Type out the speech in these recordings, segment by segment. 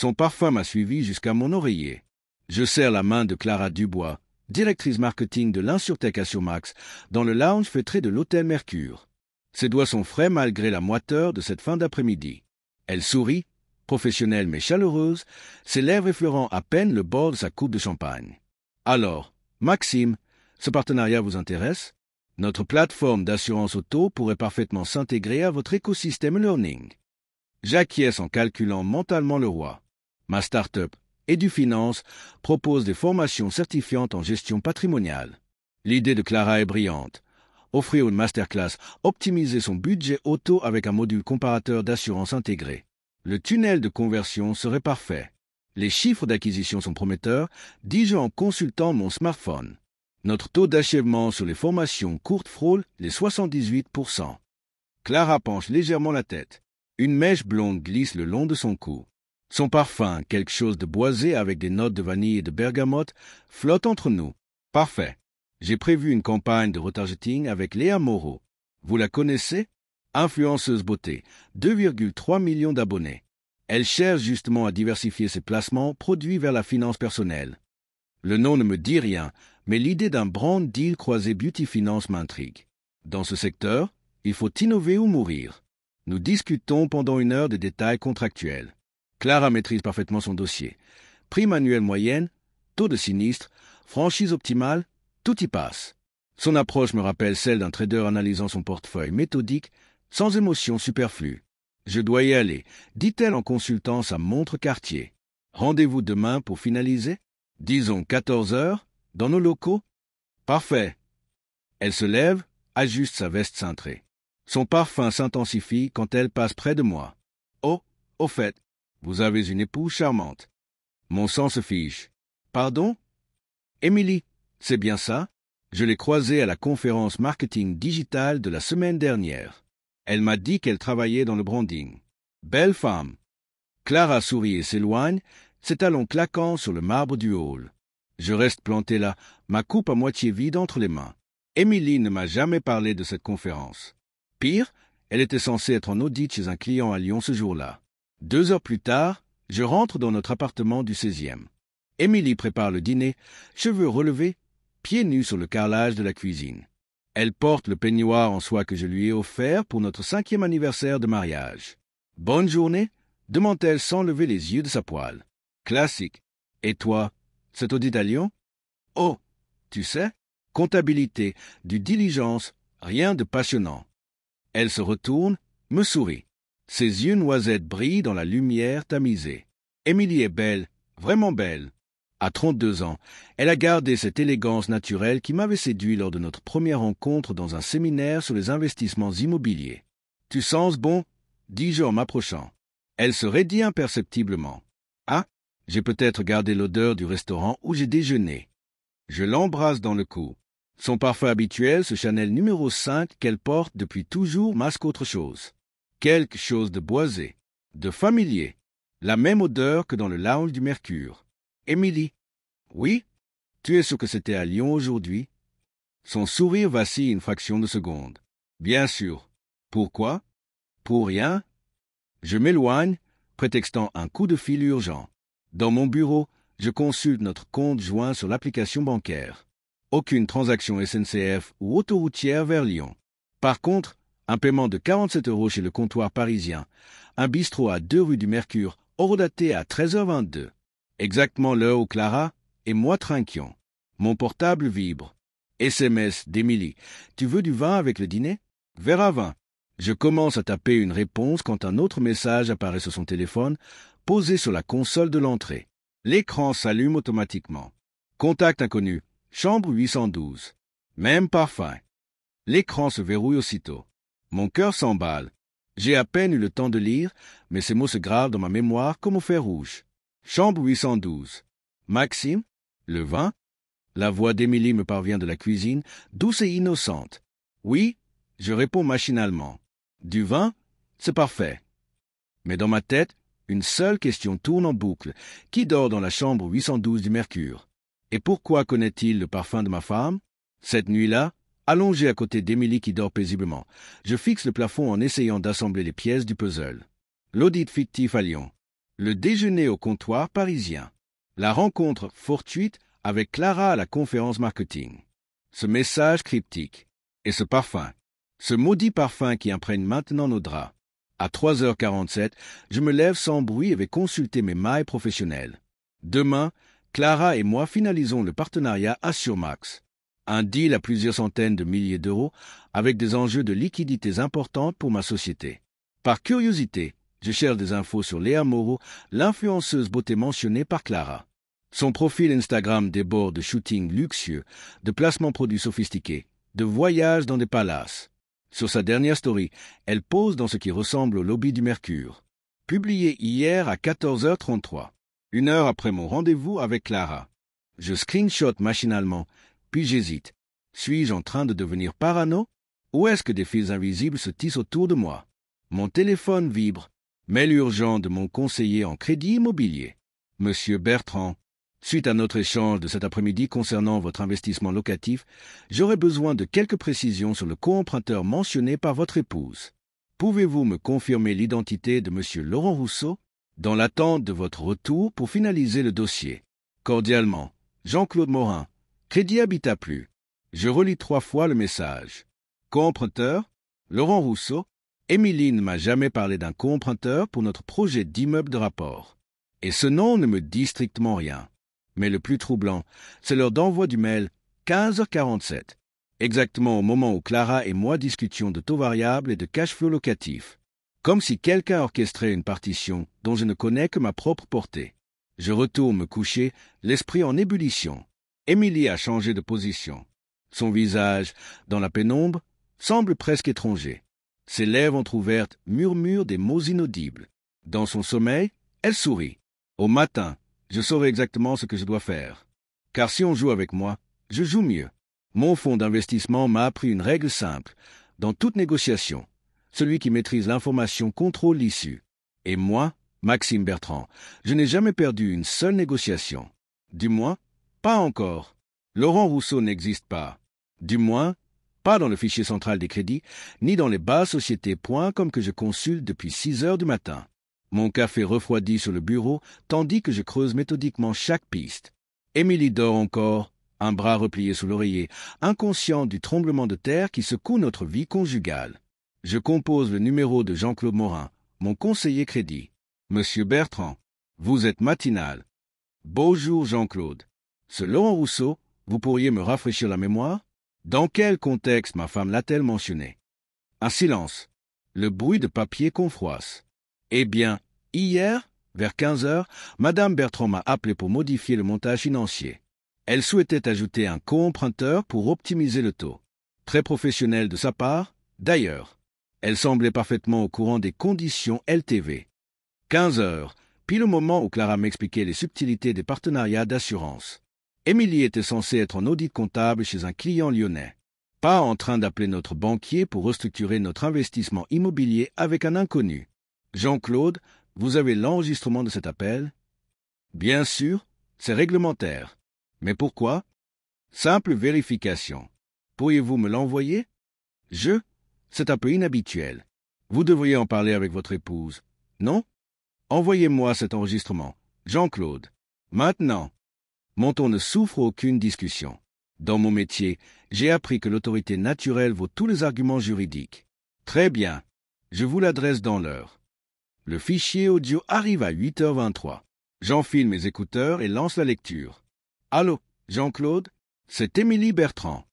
Son parfum m'a suivi jusqu'à mon oreiller. Je serre la main de Clara Dubois, directrice marketing de l'Insurtech Assurmax, dans le lounge feutré de l'Hôtel Mercure. Ses doigts sont frais malgré la moiteur de cette fin d'après-midi. Elle sourit, professionnelle mais chaleureuse, ses lèvres effleurant à peine le bord de sa coupe de champagne. Alors, Maxime, ce partenariat vous intéresse? Notre plateforme d'assurance auto pourrait parfaitement s'intégrer à votre écosystème learning. J'acquiesce en calculant mentalement le roi. Ma start-up, EduFinance, propose des formations certifiantes en gestion patrimoniale. L'idée de Clara est brillante. Offrir une masterclass, optimiser son budget auto avec un module comparateur d'assurance intégré. Le tunnel de conversion serait parfait. Les chiffres d'acquisition sont prometteurs, dis-je en consultant mon smartphone. Notre taux d'achèvement sur les formations courtes frôle les 78%. Clara penche légèrement la tête. Une mèche blonde glisse le long de son cou. Son parfum, quelque chose de boisé avec des notes de vanille et de bergamote, flotte entre nous. Parfait. J'ai prévu une campagne de retargeting avec Léa Moreau. Vous la connaissez? Influenceuse beauté, 2,3 millions d'abonnés. Elle cherche justement à diversifier ses placements produits vers la finance personnelle. Le nom ne me dit rien, mais l'idée d'un brand deal croisé Beauty Finance m'intrigue. Dans ce secteur, il faut innover ou mourir. Nous discutons pendant 1 heure des détails contractuels. Clara maîtrise parfaitement son dossier. Prime annuelle moyenne, taux de sinistre, franchise optimale, tout y passe. Son approche me rappelle celle d'un trader analysant son portefeuille méthodique, sans émotion superflue. Je dois y aller, dit-elle en consultant sa montre Cartier. Rendez-vous demain pour finaliser? Disons 14 heures, dans nos locaux? Parfait. Elle se lève, ajuste sa veste cintrée. Son parfum s'intensifie quand elle passe près de moi. Oh, au fait, vous avez une épouse charmante. Mon sang se fige. Pardon? Émilie, c'est bien ça? Je l'ai croisée à la conférence marketing digital de la semaine dernière. Elle m'a dit qu'elle travaillait dans le branding. Belle femme. Clara sourit et s'éloigne, ses talons claquant sur le marbre du hall. Je reste planté là, ma coupe à moitié vide entre les mains. Émilie ne m'a jamais parlé de cette conférence. Pire, elle était censée être en audit chez un client à Lyon ce jour-là. 2 heures plus tard, je rentre dans notre appartement du 16e. Émilie prépare le dîner, cheveux relevés, pieds nus sur le carrelage de la cuisine. Elle porte le peignoir en soie que je lui ai offert pour notre 5e anniversaire de mariage. « Bonne journée ?» demande-t-elle sans lever les yeux de sa poêle. Classique. Et toi, cet audit à Lyon? Oh, tu sais, comptabilité, du diligence, rien de passionnant. Elle se retourne, me sourit. Ses yeux noisettes brillent dans la lumière tamisée. Émilie est belle, vraiment belle. À 32 ans, elle a gardé cette élégance naturelle qui m'avait séduit lors de notre première rencontre dans un séminaire sur les investissements immobiliers. « Tu sens bon ?» dis-je en m'approchant. Elle se raidit imperceptiblement. « Ah, j'ai peut-être gardé l'odeur du restaurant où j'ai déjeuné. » Je l'embrasse dans le cou. Son parfum habituel, ce Chanel numéro 5 qu'elle porte depuis toujours, masque autre chose. Quelque chose de boisé, de familier. La même odeur que dans le lounge du Mercure. Émilie. Oui? Tu es sûr que c'était à Lyon aujourd'hui? Son sourire vacille une fraction de seconde. Bien sûr. Pourquoi? Pour rien. Je m'éloigne, prétextant un coup de fil urgent. Dans mon bureau, je consulte notre compte joint sur l'application bancaire. Aucune transaction SNCF ou autoroutière vers Lyon. Par contre, un paiement de 47 € chez le comptoir parisien, un bistrot à 2 rue du Mercure, horodaté à 13h22. Exactement l'heure où Clara et moi trinquions. Mon portable vibre. SMS d'Émilie. Tu veux du vin avec le dîner? Verre à vin. Je commence à taper une réponse quand un autre message apparaît sur son téléphone, posé sur la console de l'entrée. L'écran s'allume automatiquement. Contact inconnu. Chambre 812. Même parfum. L'écran se verrouille aussitôt. Mon cœur s'emballe. J'ai à peine eu le temps de lire, mais ces mots se gravent dans ma mémoire comme au fer rouge. Chambre 812. Maxime? Le vin? La voix d'Émilie me parvient de la cuisine, douce et innocente. Oui, je réponds machinalement. Du vin? C'est parfait. Mais dans ma tête, une seule question tourne en boucle. Qui dort dans la chambre 812 du Mercure? Et pourquoi connaît-il le parfum de ma femme? Cette nuit-là, allongé à côté d'Émilie qui dort paisiblement, je fixe le plafond en essayant d'assembler les pièces du puzzle. L'audit fictif à Lyon. Le déjeuner au comptoir parisien. La rencontre fortuite avec Clara à la conférence marketing. Ce message cryptique. Et ce parfum. Ce maudit parfum qui imprègne maintenant nos draps. À 3h47, je me lève sans bruit et vais consulter mes mailles professionnelles. Demain, Clara et moi finalisons le partenariat Assurmax. Un deal à plusieurs centaines de milliers d'euros avec des enjeux de liquidités importantes pour ma société. Par curiosité, je cherche des infos sur Léa Moreau, l'influenceuse beauté mentionnée par Clara. Son profil Instagram déborde de shootings luxueux, de placements produits sophistiqués, de voyages dans des palaces. Sur sa dernière story, elle pose dans ce qui ressemble au lobby du Mercure. Publié hier à 14h33, 1 heure après mon rendez-vous avec Clara. Je screenshot machinalement, puis j'hésite. Suis-je en train de devenir parano? Ou est-ce que des fils invisibles se tissent autour de moi? Mon téléphone vibre. Mail urgent de mon conseiller en crédit immobilier. Monsieur Bertrand, suite à notre échange de cet après-midi concernant votre investissement locatif, j'aurais besoin de quelques précisions sur le co-emprunteur mentionné par votre épouse. Pouvez-vous me confirmer l'identité de monsieur Laurent Rousseau? Dans l'attente de votre retour pour finaliser le dossier. Cordialement, Jean-Claude Morin. Crédit Habitat Plus. Je relis 3 fois le message. Co-emprunteur, Laurent Rousseau. Émilie ne m'a jamais parlé d'un co-emprunteur pour notre projet d'immeuble de rapport. Et ce nom ne me dit strictement rien. Mais le plus troublant, c'est l'heure d'envoi du mail 15h47. Exactement au moment où Clara et moi discutions de taux variables et de cash flow locatif. Comme si quelqu'un orchestrait une partition dont je ne connais que ma propre portée. Je retourne me coucher, l'esprit en ébullition. Émilie a changé de position. Son visage, dans la pénombre, semble presque étranger. Ses lèvres entr'ouvertes murmurent des mots inaudibles. Dans son sommeil, elle sourit. Au matin, je saurai exactement ce que je dois faire. Car si on joue avec moi, je joue mieux. Mon fonds d'investissement m'a appris une règle simple. Dans toute négociation, celui qui maîtrise l'information contrôle l'issue. Et moi, Maxime Bertrand, je n'ai jamais perdu une seule négociation. Du moins, pas encore. Laurent Rousseau n'existe pas. Du moins, pas dans le fichier central des crédits, ni dans les bases sociétés comme que je consulte depuis 6 heures du matin. Mon café refroidit sur le bureau, tandis que je creuse méthodiquement chaque piste. Émilie dort encore, un bras replié sous l'oreiller, inconsciente du tremblement de terre qui secoue notre vie conjugale. Je compose le numéro de Jean-Claude Morin, mon conseiller crédit. Monsieur Bertrand, vous êtes matinal. Bonjour Jean-Claude. Ce Laurent Rousseau, vous pourriez me rafraîchir la mémoire? Dans quel contexte ma femme l'a-t-elle mentionné? Un silence. Le bruit de papier qu'on froisse. Eh bien, hier, vers 15h, Madame Bertrand m'a appelé pour modifier le montage financier. Elle souhaitait ajouter un co-emprunteur pour optimiser le taux. Très professionnel de sa part, d'ailleurs. Elle semblait parfaitement au courant des conditions LTV. 15h, pile au moment où Clara m'expliquait les subtilités des partenariats d'assurance. Émilie était censée être en audit comptable chez un client lyonnais. Pas en train d'appeler notre banquier pour restructurer notre investissement immobilier avec un inconnu. Jean-Claude, vous avez l'enregistrement de cet appel? Bien sûr, c'est réglementaire. Mais pourquoi? Simple vérification. Pourriez-vous me l'envoyer? C'est un peu inhabituel. Vous devriez en parler avec votre épouse. Non? Envoyez-moi cet enregistrement. Jean-Claude. Maintenant. Mon ton ne souffre aucune discussion. Dans mon métier, j'ai appris que l'autorité naturelle vaut tous les arguments juridiques. Très bien. Je vous l'adresse dans l'heure. Le fichier audio arrive à 8h23. J'enfile mes écouteurs et lance la lecture. Allô, Jean-Claude? C'est Émilie Bertrand.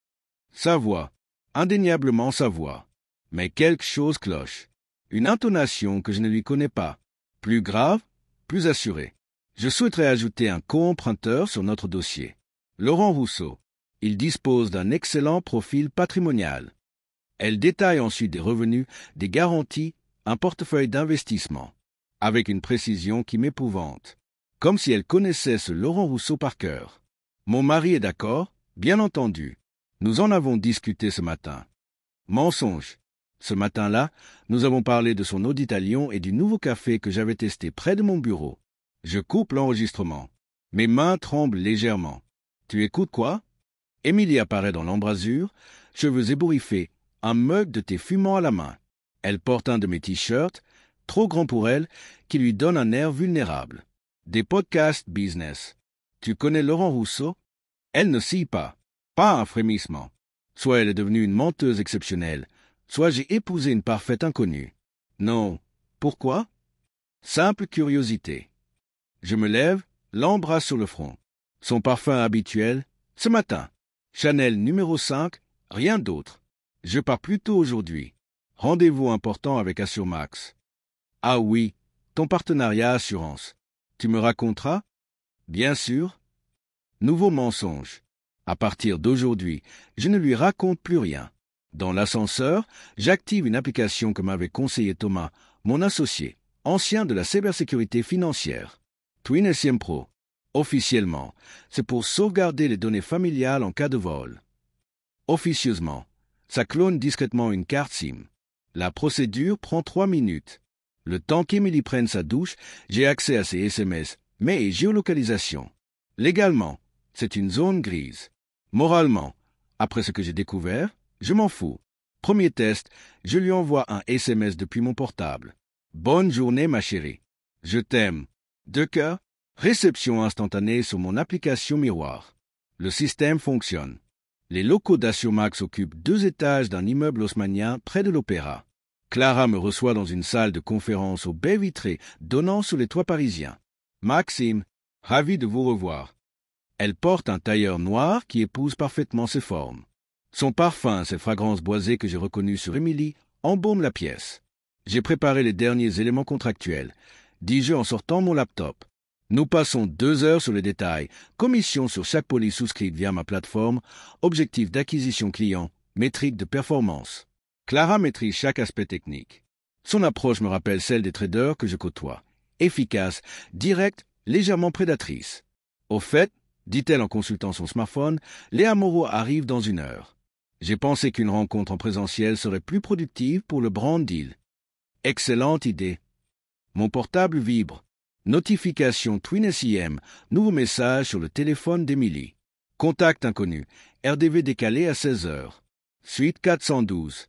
Sa voix. Indéniablement sa voix. Mais quelque chose cloche. Une intonation que je ne lui connais pas. Plus grave, plus assurée. Je souhaiterais ajouter un co-emprunteur sur notre dossier. Laurent Rousseau. Il dispose d'un excellent profil patrimonial. Elle détaille ensuite des revenus, des garanties, un portefeuille d'investissement, avec une précision qui m'épouvante. Comme si elle connaissait ce Laurent Rousseau par cœur. Mon mari est d'accord, bien entendu. Nous en avons discuté ce matin. Mensonge. Ce matin-là, nous avons parlé de son audit à Lyon et du nouveau café que j'avais testé près de mon bureau. Je coupe l'enregistrement. Mes mains tremblent légèrement. Tu écoutes quoi? Émilie apparaît dans l'embrasure, cheveux ébouriffés, un mug de thé fumant à la main. Elle porte un de mes t-shirts, trop grand pour elle, qui lui donne un air vulnérable. Des podcasts business. Tu connais Laurent Rousseau? Elle ne scie pas. Pas un frémissement. Soit elle est devenue une menteuse exceptionnelle, soit j'ai épousé une parfaite inconnue. Non. Pourquoi? Simple curiosité. Je me lève, l'embrasse sur le front. Son parfum habituel, ce matin. Chanel numéro 5, rien d'autre. Je pars plus tôt aujourd'hui. Rendez-vous important avec Assurmax. Ah oui, ton partenariat assurance. Tu me raconteras? Bien sûr. Nouveau mensonge. À partir d'aujourd'hui, je ne lui raconte plus rien. Dans l'ascenseur, j'active une application que m'avait conseillé Thomas, mon associé, ancien de la cybersécurité financière. TwinSIM Pro. Officiellement, c'est pour sauvegarder les données familiales en cas de vol. Officieusement, ça clone discrètement une carte SIM. La procédure prend 3 minutes. Le temps qu'Emily prenne sa douche, j'ai accès à ses SMS, mais et géolocalisation. Légalement, c'est une zone grise. Moralement, après ce que j'ai découvert, je m'en fous. Premier test, je lui envoie un SMS depuis mon portable. Bonne journée, ma chérie. Je t'aime. 2 cœurs. Réception instantanée sur mon application miroir. Le système fonctionne. Les locaux d'Assurmax occupent 2 étages d'un immeuble haussmannien près de l'Opéra. Clara me reçoit dans une salle de conférence aux baies vitrées donnant sur les toits parisiens. Maxime, ravi de vous revoir. Elle porte un tailleur noir qui épouse parfaitement ses formes. Son parfum, ses fragrances boisées que j'ai reconnues sur Émilie, embaument la pièce. J'ai préparé les derniers éléments contractuels, dis-je en sortant mon laptop. Nous passons 2 heures sur les détails, commission sur chaque police souscrite via ma plateforme, objectif d'acquisition client, métrique de performance. Clara maîtrise chaque aspect technique. Son approche me rappelle celle des traders que je côtoie. Efficace, directe, légèrement prédatrice. Au fait, dit-elle en consultant son smartphone, Léa Moreau arrive dans 1 heure. J'ai pensé qu'une rencontre en présentiel serait plus productive pour le brand deal. Excellente idée. Mon portable vibre. Notification TwinSIM, nouveau message sur le téléphone d'Emily. Contact inconnu, RDV décalé à 16 heures. Suite 412.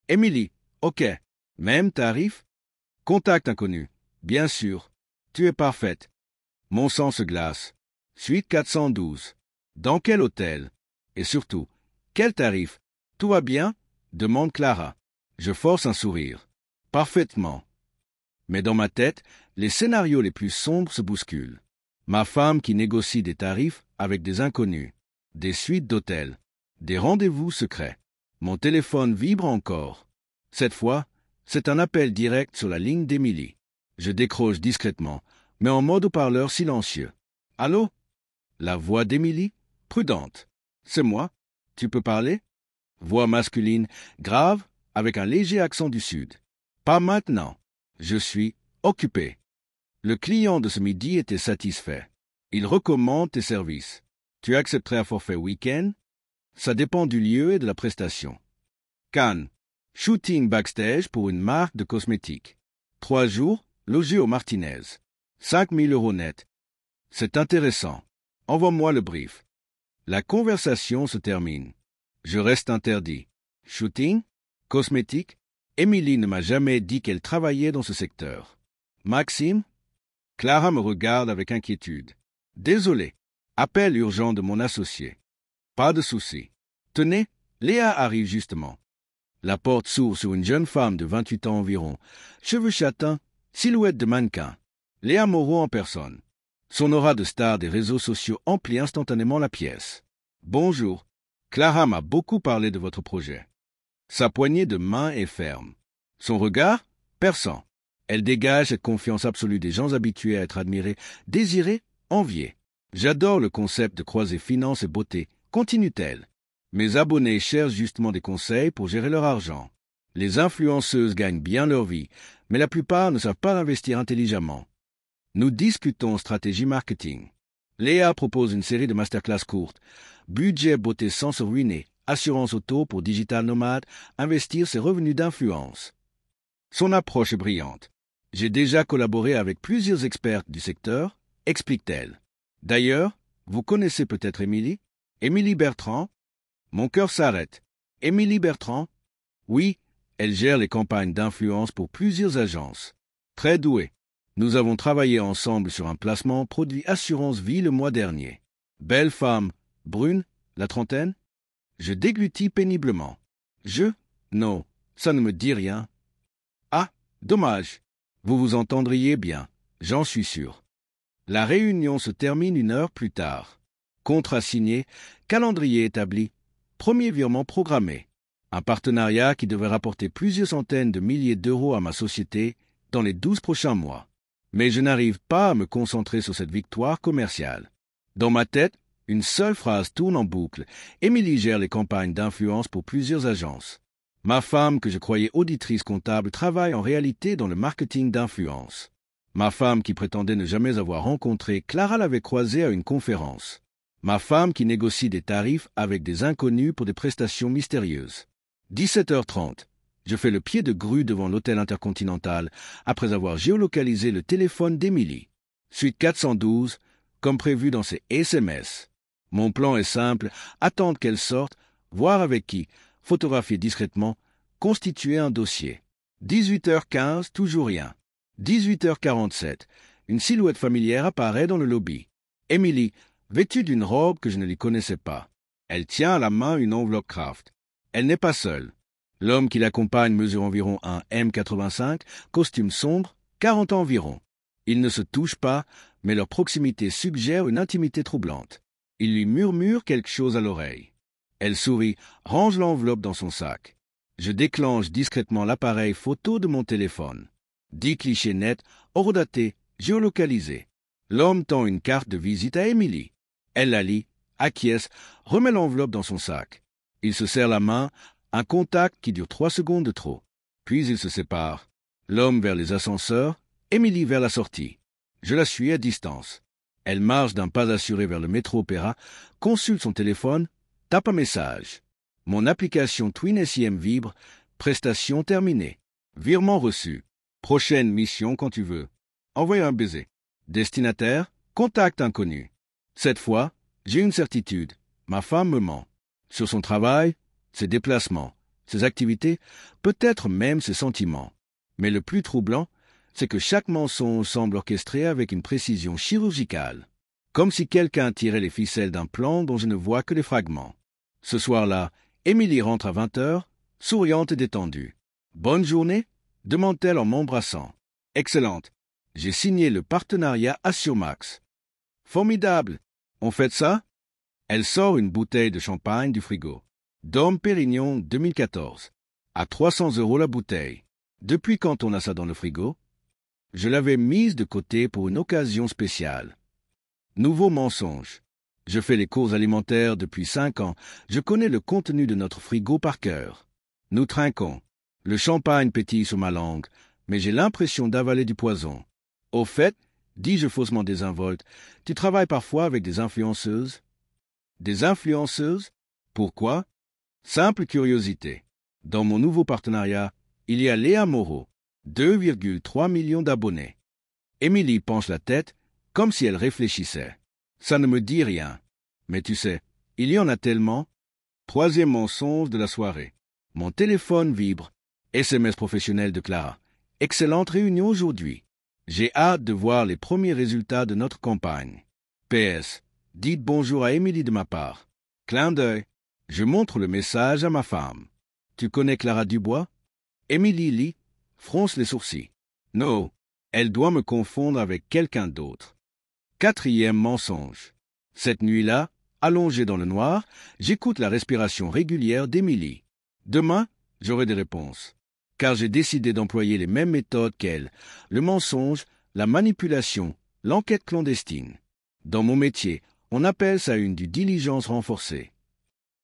Emily, ok. Même tarif? Contact inconnu. Bien sûr. Tu es parfaite. Mon sang se glace. Suite 412. Dans quel hôtel? Et surtout, quel tarif? Tout va bien? Demande Clara. Je force un sourire. Parfaitement. Mais dans ma tête, les scénarios les plus sombres se bousculent. Ma femme qui négocie des tarifs avec des inconnus, des suites d'hôtels, des rendez-vous secrets. Mon téléphone vibre encore. Cette fois, c'est un appel direct sur la ligne d'Emily. Je décroche discrètement, mais en mode haut-parleur silencieux. Allô? La voix d'Emily, prudente. C'est moi. Tu peux parler? Voix masculine, grave, avec un léger accent du Sud. Pas maintenant. Je suis occupé. Le client de ce midi était satisfait. Il recommande tes services. Tu accepterais un forfait week-end? Ça dépend du lieu et de la prestation. Cannes. Shooting backstage pour une marque de cosmétiques. 3 jours, logé au Martinez. 5 000 € net. C'est intéressant. Envoie-moi le brief. La conversation se termine. Je reste interdit. Shooting? Cosmétique? Émilie ne m'a jamais dit qu'elle travaillait dans ce secteur. Maxime? Clara me regarde avec inquiétude. Désolé. Appel urgent de mon associé. Pas de souci. Tenez, Léa arrive justement. La porte s'ouvre sur une jeune femme de 28 ans environ, cheveux châtains, silhouette de mannequin. Léa Moreau en personne. Son aura de star des réseaux sociaux emplit instantanément la pièce. Bonjour. Clara m'a beaucoup parlé de votre projet. Sa poignée de main est ferme. Son regard, perçant. Elle dégage cette confiance absolue des gens habitués à être admirés, désirés, enviés. J'adore le concept de croiser finance et beauté, continue-t-elle. Mes abonnés cherchent justement des conseils pour gérer leur argent. Les influenceuses gagnent bien leur vie, mais la plupart ne savent pas investir intelligemment. Nous discutons stratégie marketing. Léa propose une série de masterclass courtes. Budget beauté sans se ruiner. Assurance auto pour digital nomade, investir ses revenus d'influence. Son approche est brillante. J'ai déjà collaboré avec plusieurs experts du secteur, explique-t-elle. D'ailleurs, vous connaissez peut-être Émilie? Émilie Bertrand? Mon cœur s'arrête. Émilie Bertrand? Oui, elle gère les campagnes d'influence pour plusieurs agences. Très doué. Nous avons travaillé ensemble sur un placement produit assurance vie le mois dernier. Belle femme, brune, la trentaine? Je déglutis péniblement. Non, ça ne me dit rien. Ah, dommage. Vous vous entendriez bien, j'en suis sûr. La réunion se termine 1 heure plus tard. Contrat signé, calendrier établi, premier virement programmé. Un partenariat qui devrait rapporter plusieurs centaines de milliers d'euros à ma société dans les 12 prochains mois. Mais je n'arrive pas à me concentrer sur cette victoire commerciale. Dans ma tête, une seule phrase tourne en boucle. Émilie gère les campagnes d'influence pour plusieurs agences. Ma femme, que je croyais auditrice comptable, travaille en réalité dans le marketing d'influence. Ma femme, qui prétendait ne jamais avoir rencontré, Clara l'avait croisée à une conférence. Ma femme, qui négocie des tarifs avec des inconnus pour des prestations mystérieuses. 17h30. Je fais le pied de grue devant l'hôtel Intercontinental après avoir géolocalisé le téléphone d'Émilie. Suite 412, comme prévu dans ses SMS. Mon plan est simple, attendre qu'elle sorte, voir avec qui, photographier discrètement, constituer un dossier. 18h15, toujours rien. 18h47, une silhouette familière apparaît dans le lobby. Émilie, vêtue d'une robe que je ne lui connaissais pas. Elle tient à la main une enveloppe Kraft. Elle n'est pas seule. L'homme qui l'accompagne mesure environ un M85, costume sombre, 40 ans environ. Ils ne se touchent pas, mais leur proximité suggère une intimité troublante. Il lui murmure quelque chose à l'oreille. Elle sourit, range l'enveloppe dans son sac. Je déclenche discrètement l'appareil photo de mon téléphone. 10 clichés nets, horodatés, géolocalisés. L'homme tend une carte de visite à Émilie. Elle la lit, acquiesce, remet l'enveloppe dans son sac. Il se serre la main, un contact qui dure 3 secondes de trop. Puis ils se séparent. L'homme vers les ascenseurs, Émilie vers la sortie. Je la suis à distance. Elle marche d'un pas assuré vers le métro Opéra, consulte son téléphone, tape un message. Mon application Twin SIM vibre, prestation terminée. Virement reçu. Prochaine mission quand tu veux. Envoyer un baiser. Destinataire, contact inconnu. Cette fois, j'ai une certitude. Ma femme me ment. Sur son travail, ses déplacements, ses activités, peut-être même ses sentiments. Mais le plus troublant, c'est que chaque mensonge semble orchestré avec une précision chirurgicale. Comme si quelqu'un tirait les ficelles d'un plan dont je ne vois que les fragments. Ce soir-là, Émilie rentre à 20h, souriante et détendue. « Bonne journée ?» demande-t-elle en m'embrassant. « Excellente. J'ai signé le partenariat Assurmax. »« Formidable. On fait ça ?» Elle sort une bouteille de champagne du frigo. Dom Pérignon 2014. À 300 € la bouteille. Depuis quand on a ça dans le frigo? Je l'avais mise de côté pour une occasion spéciale. Nouveau mensonge. Je fais les courses alimentaires depuis 5 ans. Je connais le contenu de notre frigo par cœur. Nous trinquons. Le champagne pétille sur ma langue, mais j'ai l'impression d'avaler du poison. Au fait, dis-je faussement désinvolte, tu travailles parfois avec des influenceuses? Des influenceuses? Pourquoi? Simple curiosité. Dans mon nouveau partenariat, il y a Léa Moreau, 2,3 millions d'abonnés. Émilie penche la tête, comme si elle réfléchissait. Ça ne me dit rien. Mais tu sais, il y en a tellement. 3e mensonge de la soirée. Mon téléphone vibre. SMS professionnel de Clara. Excellente réunion aujourd'hui. J'ai hâte de voir les premiers résultats de notre campagne. PS. Dites bonjour à Émilie de ma part. Clin d'œil. Je montre le message à ma femme. Tu connais Clara Dubois? Émilie lit, fronce les sourcils. Non, elle doit me confondre avec quelqu'un d'autre. 4e mensonge. Cette nuit-là, allongé dans le noir, j'écoute la respiration régulière d'Émilie. Demain, j'aurai des réponses. Car j'ai décidé d'employer les mêmes méthodes qu'elle, le mensonge, la manipulation, l'enquête clandestine. Dans mon métier, on appelle ça une due diligence renforcée.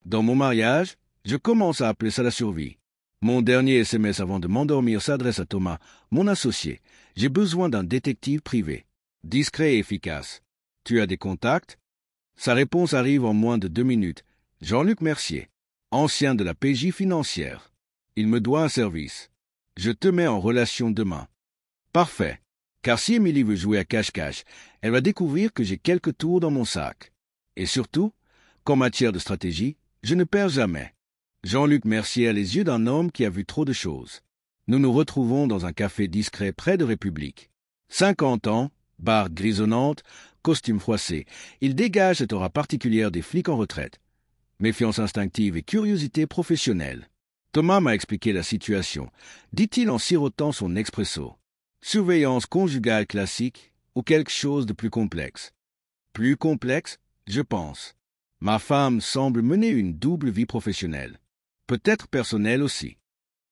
Dans mon mariage, je commence à appeler ça la survie. Mon dernier SMS avant de m'endormir s'adresse à Thomas, mon associé. J'ai besoin d'un détective privé. Discret et efficace. Tu as des contacts? Sa réponse arrive en moins de 2 minutes. Jean-Luc Mercier, ancien de la PJ financière. Il me doit un service. Je te mets en relation demain. Parfait. Car si Émilie veut jouer à cache-cache, elle va découvrir que j'ai quelques tours dans mon sac. Et surtout, qu'en matière de stratégie, je ne perds jamais. Jean-Luc Mercier a les yeux d'un homme qui a vu trop de choses. Nous nous retrouvons dans un café discret près de République. 50 ans, barbe grisonnante, costume froissé. Il dégage cette aura particulière des flics en retraite. Méfiance instinctive et curiosité professionnelle. Thomas m'a expliqué la situation, dit-il en sirotant son expresso. Surveillance conjugale classique ou quelque chose de plus complexe? Plus complexe, je pense. Ma femme semble mener une double vie professionnelle. Peut-être personnelle aussi.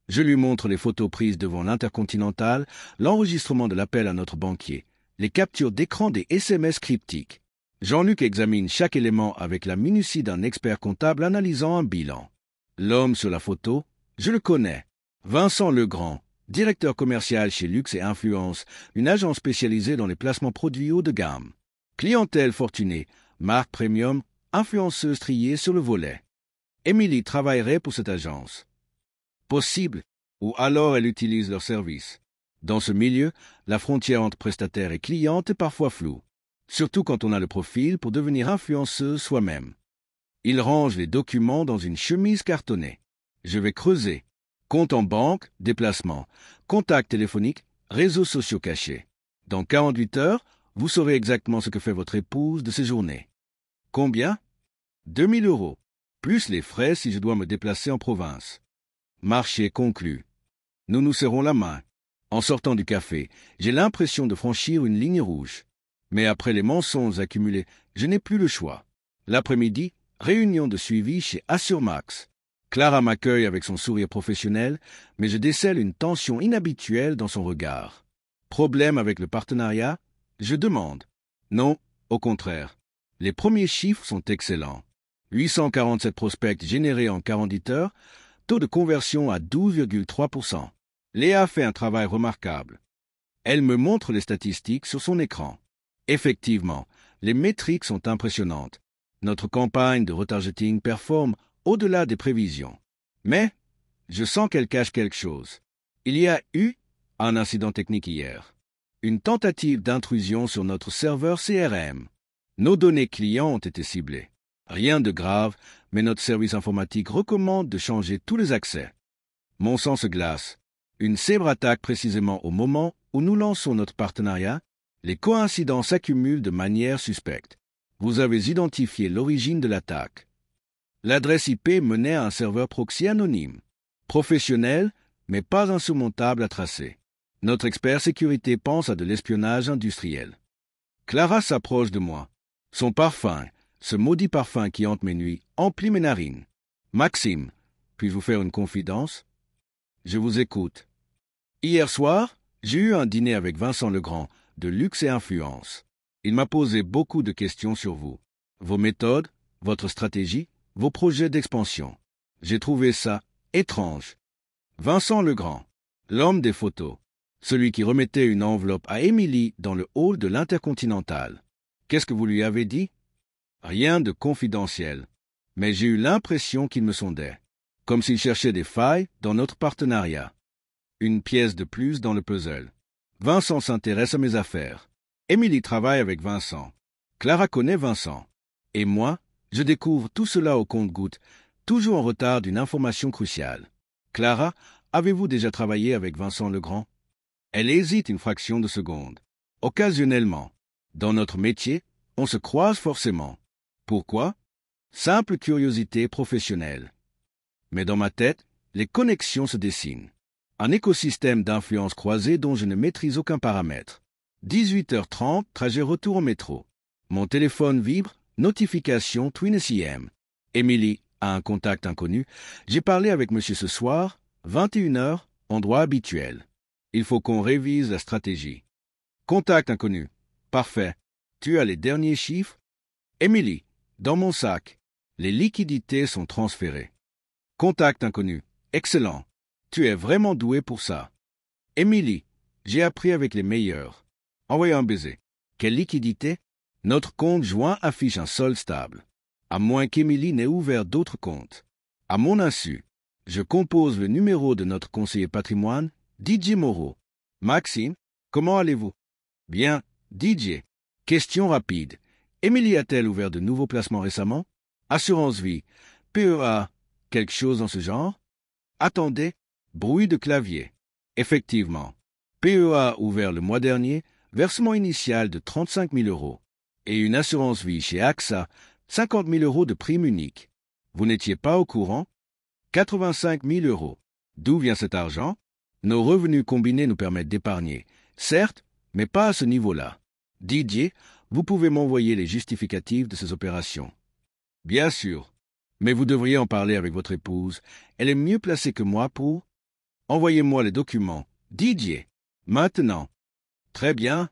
Je lui montre les photos prises devant l'Intercontinental, l'enregistrement de l'appel à notre banquier, les captures d'écran des SMS cryptiques. Jean-Luc examine chaque élément avec la minutie d'un expert comptable analysant un bilan. L'homme sur la photo, je le connais. Vincent Legrand, directeur commercial chez Luxe et Influence, une agence spécialisée dans les placements produits haut de gamme. Clientèle fortunée, marque premium, influenceuse triée sur le volet. Émilie travaillerait pour cette agence. Possible, ou alors elle utilise leurs services. Dans ce milieu, la frontière entre prestataire et cliente est parfois floue, surtout quand on a le profil pour devenir influenceuse soi-même. Il range les documents dans une chemise cartonnée. Je vais creuser. Compte en banque, déplacement, contact téléphonique, réseaux sociaux cachés. Dans 48 heures, vous saurez exactement ce que fait votre épouse de ces journées. Combien? 2000 €, plus les frais si je dois me déplacer en province. Marché conclu. Nous nous serrons la main. En sortant du café, j'ai l'impression de franchir une ligne rouge. Mais après les mensonges accumulés, je n'ai plus le choix. L'après-midi, réunion de suivi chez Assurmax. Clara m'accueille avec son sourire professionnel, mais je décèle une tension inhabituelle dans son regard. Problème avec le partenariat? Je demande. Non, au contraire. Les premiers chiffres sont excellents. 847 prospects générés en 48 heures, taux de conversion à 12,3%. Léa fait un travail remarquable. Elle me montre les statistiques sur son écran. Effectivement, les métriques sont impressionnantes. Notre campagne de retargeting performe au-delà des prévisions. Mais, je sens qu'elle cache quelque chose. Il y a eu un incident technique hier. Une tentative d'intrusion sur notre serveur CRM. Nos données clients ont été ciblées. Rien de grave, mais notre service informatique recommande de changer tous les accès. Mon sang se glace. Une cyberattaque précisément au moment où nous lançons notre partenariat, les coïncidences s'accumulent de manière suspecte. Vous avez identifié l'origine de l'attaque. L'adresse IP menait à un serveur proxy anonyme. Professionnel, mais pas insurmontable à tracer. Notre expert sécurité pense à de l'espionnage industriel. Clara s'approche de moi. Son parfum, ce maudit parfum qui hante mes nuits, emplit mes narines. Maxime, puis-je vous faire une confidence? Je vous écoute. Hier soir, j'ai eu un dîner avec Vincent Legrand, de Luxe et Influence. Il m'a posé beaucoup de questions sur vous, vos méthodes, votre stratégie, vos projets d'expansion. J'ai trouvé ça étrange. Vincent Legrand, l'homme des photos, celui qui remettait une enveloppe à Émilie dans le hall de l'Intercontinental. Qu'est-ce que vous lui avez dit? Rien de confidentiel, mais j'ai eu l'impression qu'il me sondait, comme s'il cherchait des failles dans notre partenariat. Une pièce de plus dans le puzzle. Vincent s'intéresse à mes affaires. Émilie travaille avec Vincent. Clara connaît Vincent. Et moi, je découvre tout cela au compte-gouttes, toujours en retard d'une information cruciale. Clara, avez-vous déjà travaillé avec Vincent Legrand? Elle hésite une fraction de seconde. Occasionnellement. Dans notre métier, on se croise forcément. Pourquoi? Simple curiosité professionnelle. Mais dans ma tête, les connexions se dessinent. Un écosystème d'influence croisée dont je ne maîtrise aucun paramètre. 18h30, trajet retour au métro. Mon téléphone vibre, notification Twin SIM. Émilie a un contact inconnu. J'ai parlé avec monsieur ce soir, 21h, endroit habituel. Il faut qu'on révise la stratégie. Contact inconnu. Parfait. Tu as les derniers chiffres? Émilie, dans mon sac. Les liquidités sont transférées. Contact inconnu. Excellent. Tu es vraiment doué pour ça. Émilie, j'ai appris avec les meilleurs. Envoyez un baiser. Quelle liquidité? Notre compte joint affiche un solde stable. À moins qu'Émilie n'ait ouvert d'autres comptes. À mon insu, je compose le numéro de notre conseiller patrimoine, DJ Moreau. Maxime, comment allez-vous? Bien, DJ. Question rapide. Émilie a-t-elle ouvert de nouveaux placements récemment? Assurance vie. PEA. Quelque chose dans ce genre? Attendez. Bruit de clavier. Effectivement. PEA ouvert le mois dernier, versement initial de 35 000 euros. Et une assurance vie chez AXA, 50 000 euros de prime unique. Vous n'étiez pas au courant? 85 000 euros. D'où vient cet argent? Nos revenus combinés nous permettent d'épargner. Certes, mais pas à ce niveau-là. Didier, vous pouvez m'envoyer les justificatifs de ces opérations. Bien sûr. Mais vous devriez en parler avec votre épouse. Elle est mieux placée que moi pour... Envoyez-moi les documents. Didier. Maintenant. Très bien.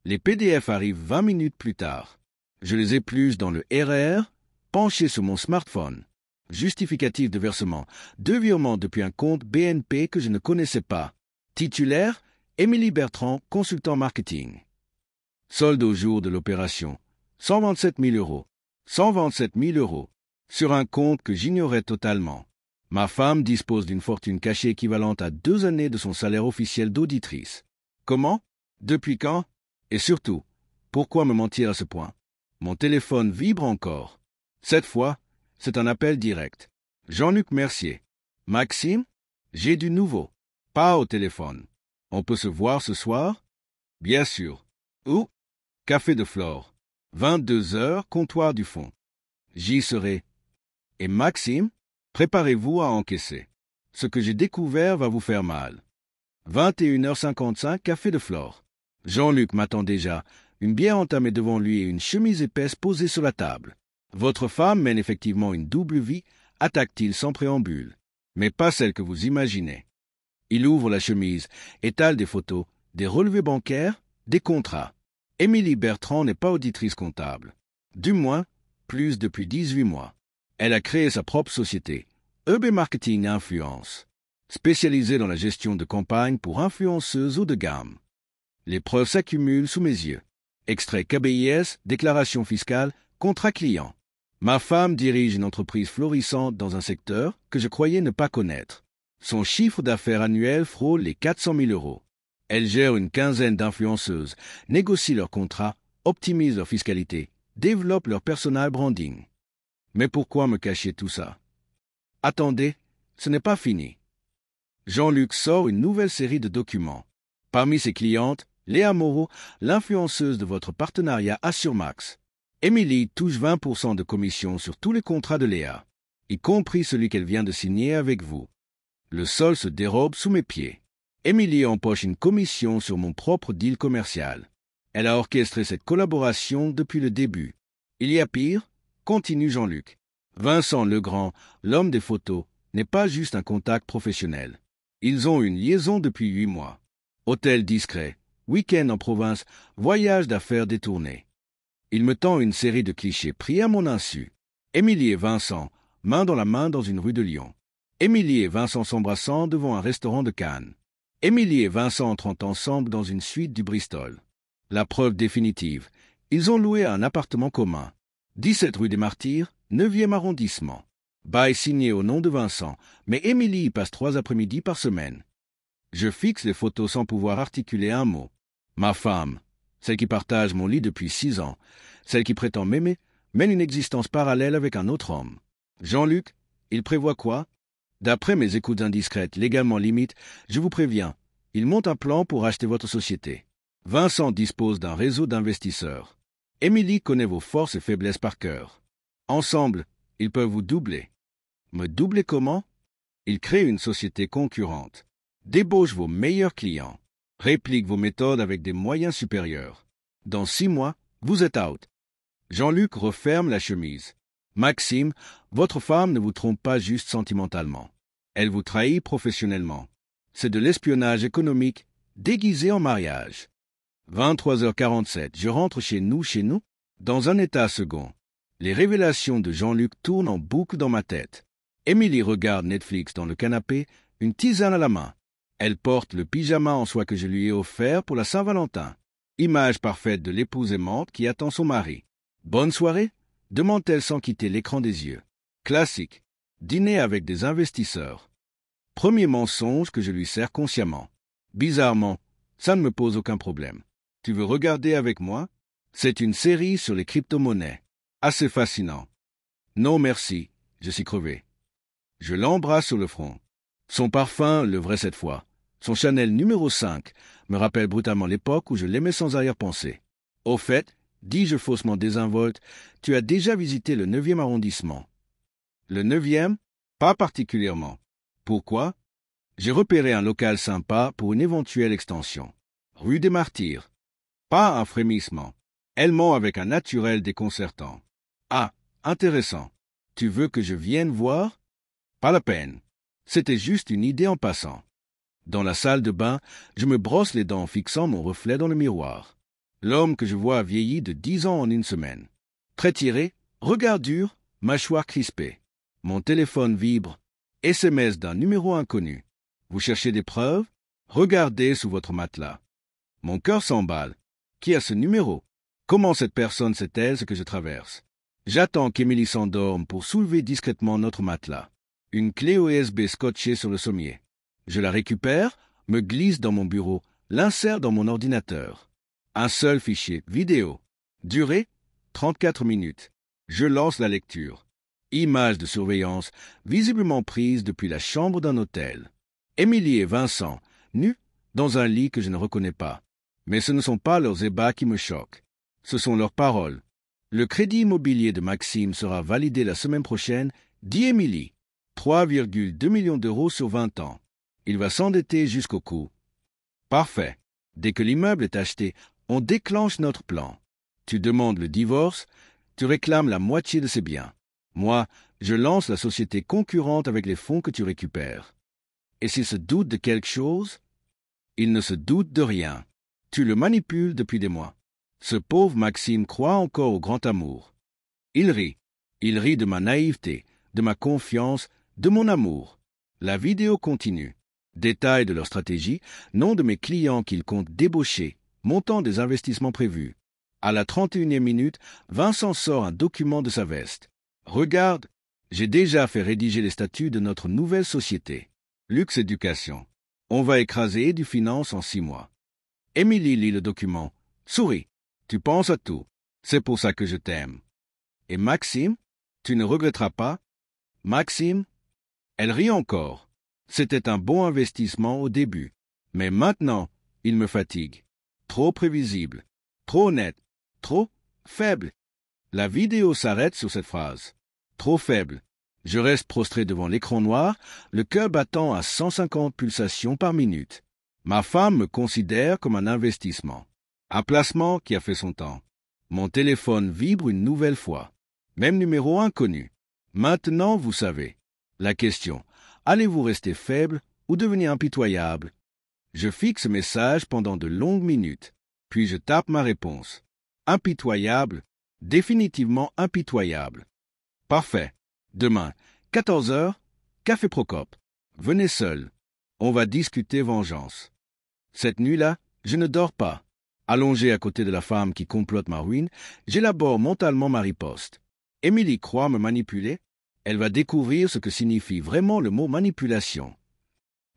Les PDF arrivent 20 minutes plus tard. Je les épluche dans le RR, penché sur mon smartphone. Justificatif de versement. 2 virements depuis un compte BNP que je ne connaissais pas. Titulaire, Émilie Bertrand, consultant marketing. Solde au jour de l'opération. 127 000 euros. 127 000 euros. Sur un compte que j'ignorais totalement. Ma femme dispose d'une fortune cachée équivalente à 2 années de son salaire officiel d'auditrice. Comment? Depuis quand? Et surtout, pourquoi me mentir à ce point? Mon téléphone vibre encore. Cette fois, c'est un appel direct. Jean-Luc Mercier. Maxime? J'ai du nouveau. Pas au téléphone. On peut se voir ce soir? Bien sûr. Où? Café de Flore. 22 heures, comptoir du fond. J'y serai. Et Maxime? Préparez-vous à encaisser. Ce que j'ai découvert va vous faire mal. 21h55, Café de Flore. Jean-Luc m'attend déjà, une bière entamée devant lui et une chemise épaisse posée sur la table. Votre femme mène effectivement une double vie, attaque-t-il sans préambule. Mais pas celle que vous imaginez. Il ouvre la chemise, étale des photos, des relevés bancaires, des contrats. Émilie Bertrand n'est pas auditrice comptable. Du moins, plus depuis 18 mois. Elle a créé sa propre société, EB Marketing Influence, spécialisée dans la gestion de campagnes pour influenceuses haut de gamme. Les preuves s'accumulent sous mes yeux. Extrait KBIS, déclaration fiscale, contrat client. Ma femme dirige une entreprise florissante dans un secteur que je croyais ne pas connaître. Son chiffre d'affaires annuel frôle les 400 000 euros. Elle gère une quinzaine d'influenceuses, négocie leurs contrats, optimise leur fiscalité, développe leur personal branding. Mais pourquoi me cacher tout ça? Attendez, ce n'est pas fini. Jean-Luc sort une nouvelle série de documents. Parmi ses clientes, Léa Moreau, l'influenceuse de votre partenariat Assurmax. Émilie touche 20% de commission sur tous les contrats de Léa, y compris celui qu'elle vient de signer avec vous. Le sol se dérobe sous mes pieds. Émilie empoche une commission sur mon propre deal commercial. Elle a orchestré cette collaboration depuis le début. Il y a pire? Continue Jean-Luc. Vincent Legrand, l'homme des photos, n'est pas juste un contact professionnel. Ils ont une liaison depuis 8 mois. Hôtel discret, week-end en province, voyage d'affaires détourné. Il me tend une série de clichés pris à mon insu. Émilie et Vincent, main dans la main dans une rue de Lyon. Émilie et Vincent s'embrassant devant un restaurant de Cannes. Émilie et Vincent entrant ensemble dans une suite du Bristol. La preuve définitive, ils ont loué un appartement commun. 17 rue des Martyrs, 9e arrondissement. Bail signé au nom de Vincent, mais Émilie y passe 3 après-midi par semaine. Je fixe les photos sans pouvoir articuler un mot. Ma femme, celle qui partage mon lit depuis 6 ans, celle qui prétend m'aimer, mène une existence parallèle avec un autre homme. Jean-Luc, il prévoit quoi? D'après mes écoutes indiscrètes, légalement limites, je vous préviens, il monte un plan pour acheter votre société. Vincent dispose d'un réseau d'investisseurs. Émilie connaît vos forces et faiblesses par cœur. Ensemble, ils peuvent vous doubler. Me doubler comment? Ils créent une société concurrente. Débauchent vos meilleurs clients. Répliquent vos méthodes avec des moyens supérieurs. Dans 6 mois, vous êtes out. Jean-Luc referme la chemise. Maxime, votre femme ne vous trompe pas juste sentimentalement. Elle vous trahit professionnellement. C'est de l'espionnage économique déguisé en mariage. 23h47, je rentre chez nous, dans un état second. Les révélations de Jean-Luc tournent en boucle dans ma tête. Émilie regarde Netflix dans le canapé, une tisane à la main. Elle porte le pyjama en soie que je lui ai offert pour la Saint-Valentin. Image parfaite de l'épouse aimante qui attend son mari. Bonne soirée? Demande-t-elle sans quitter l'écran des yeux. Classique. Dîner avec des investisseurs. Premier mensonge que je lui sers consciemment. Bizarrement, ça ne me pose aucun problème. Tu veux regarder avec moi? C'est une série sur les crypto-monnaies. Assez fascinant. Non merci, je suis crevé. Je l'embrasse sur le front. Son parfum, le vrai cette fois. Son Chanel numéro 5 me rappelle brutalement l'époque où je l'aimais sans arrière-pensée. Au fait, dis-je faussement désinvolte, tu as déjà visité le 9e arrondissement. Le 9e? Pas particulièrement. Pourquoi? J'ai repéré un local sympa pour une éventuelle extension. Rue des Martyrs. Pas un frémissement. Elle ment avec un naturel déconcertant. Ah, intéressant. Tu veux que je vienne voir? Pas la peine. C'était juste une idée en passant. Dans la salle de bain, je me brosse les dents en fixant mon reflet dans le miroir. L'homme que je vois a vieilli de 10 ans en une semaine. Très tiré, regard dur, mâchoire crispée. Mon téléphone vibre. SMS d'un numéro inconnu. Vous cherchez des preuves? Regardez sous votre matelas. Mon cœur s'emballe. Qui a ce numéro? Comment cette personne sait-elle ce que je traverse? J'attends qu'Émilie s'endorme pour soulever discrètement notre matelas. Une clé USB scotchée sur le sommier. Je la récupère, me glisse dans mon bureau, l'insère dans mon ordinateur. Un seul fichier, vidéo. Durée, 34 minutes. Je lance la lecture. Image de surveillance, visiblement prise depuis la chambre d'un hôtel. Émilie et Vincent, nus, dans un lit que je ne reconnais pas. Mais ce ne sont pas leurs ébats qui me choquent. Ce sont leurs paroles. Le crédit immobilier de Maxime sera validé la semaine prochaine, dit Émilie. 3,2 millions d'euros sur 20 ans. Il va s'endetter jusqu'au cou. Parfait. Dès que l'immeuble est acheté, on déclenche notre plan. Tu demandes le divorce, tu réclames la moitié de ses biens. Moi, je lance la société concurrente avec les fonds que tu récupères. Et s'il se doute de quelque chose? Il ne se doute de rien. Tu le manipules depuis des mois. Ce pauvre Maxime croit encore au grand amour. Il rit. Il rit de ma naïveté, de ma confiance, de mon amour. La vidéo continue. Détails de leur stratégie, nom de mes clients qu'ils comptent débaucher, montant des investissements prévus. À la 31e minute, Vincent sort un document de sa veste. Regarde, j'ai déjà fait rédiger les statuts de notre nouvelle société. Luxe Éducation. On va écraser du finance en 6 mois. Émilie lit le document. Souris. Tu penses à tout. C'est pour ça que je t'aime. Et Maxime, tu ne regretteras pas? Maxime? Elle rit encore. C'était un bon investissement au début. Mais maintenant, il me fatigue. Trop prévisible. Trop honnête. Trop faible. La vidéo s'arrête sur cette phrase. Trop faible. Je reste prostré devant l'écran noir, le cœur battant à 150 pulsations par minute. Ma femme me considère comme un investissement. Un placement qui a fait son temps. Mon téléphone vibre une nouvelle fois. Même numéro inconnu. Maintenant, vous savez. La question, allez-vous rester faible ou devenir impitoyable? Je fixe mes messages pendant de longues minutes, puis je tape ma réponse. Impitoyable, définitivement impitoyable. Parfait. Demain, 14 heures, Café Procope. Venez seul. On va discuter vengeance. Cette nuit-là, je ne dors pas. Allongé à côté de la femme qui complote ma ruine, j'élabore mentalement ma riposte. Émilie croit me manipuler. Elle va découvrir ce que signifie vraiment le mot manipulation.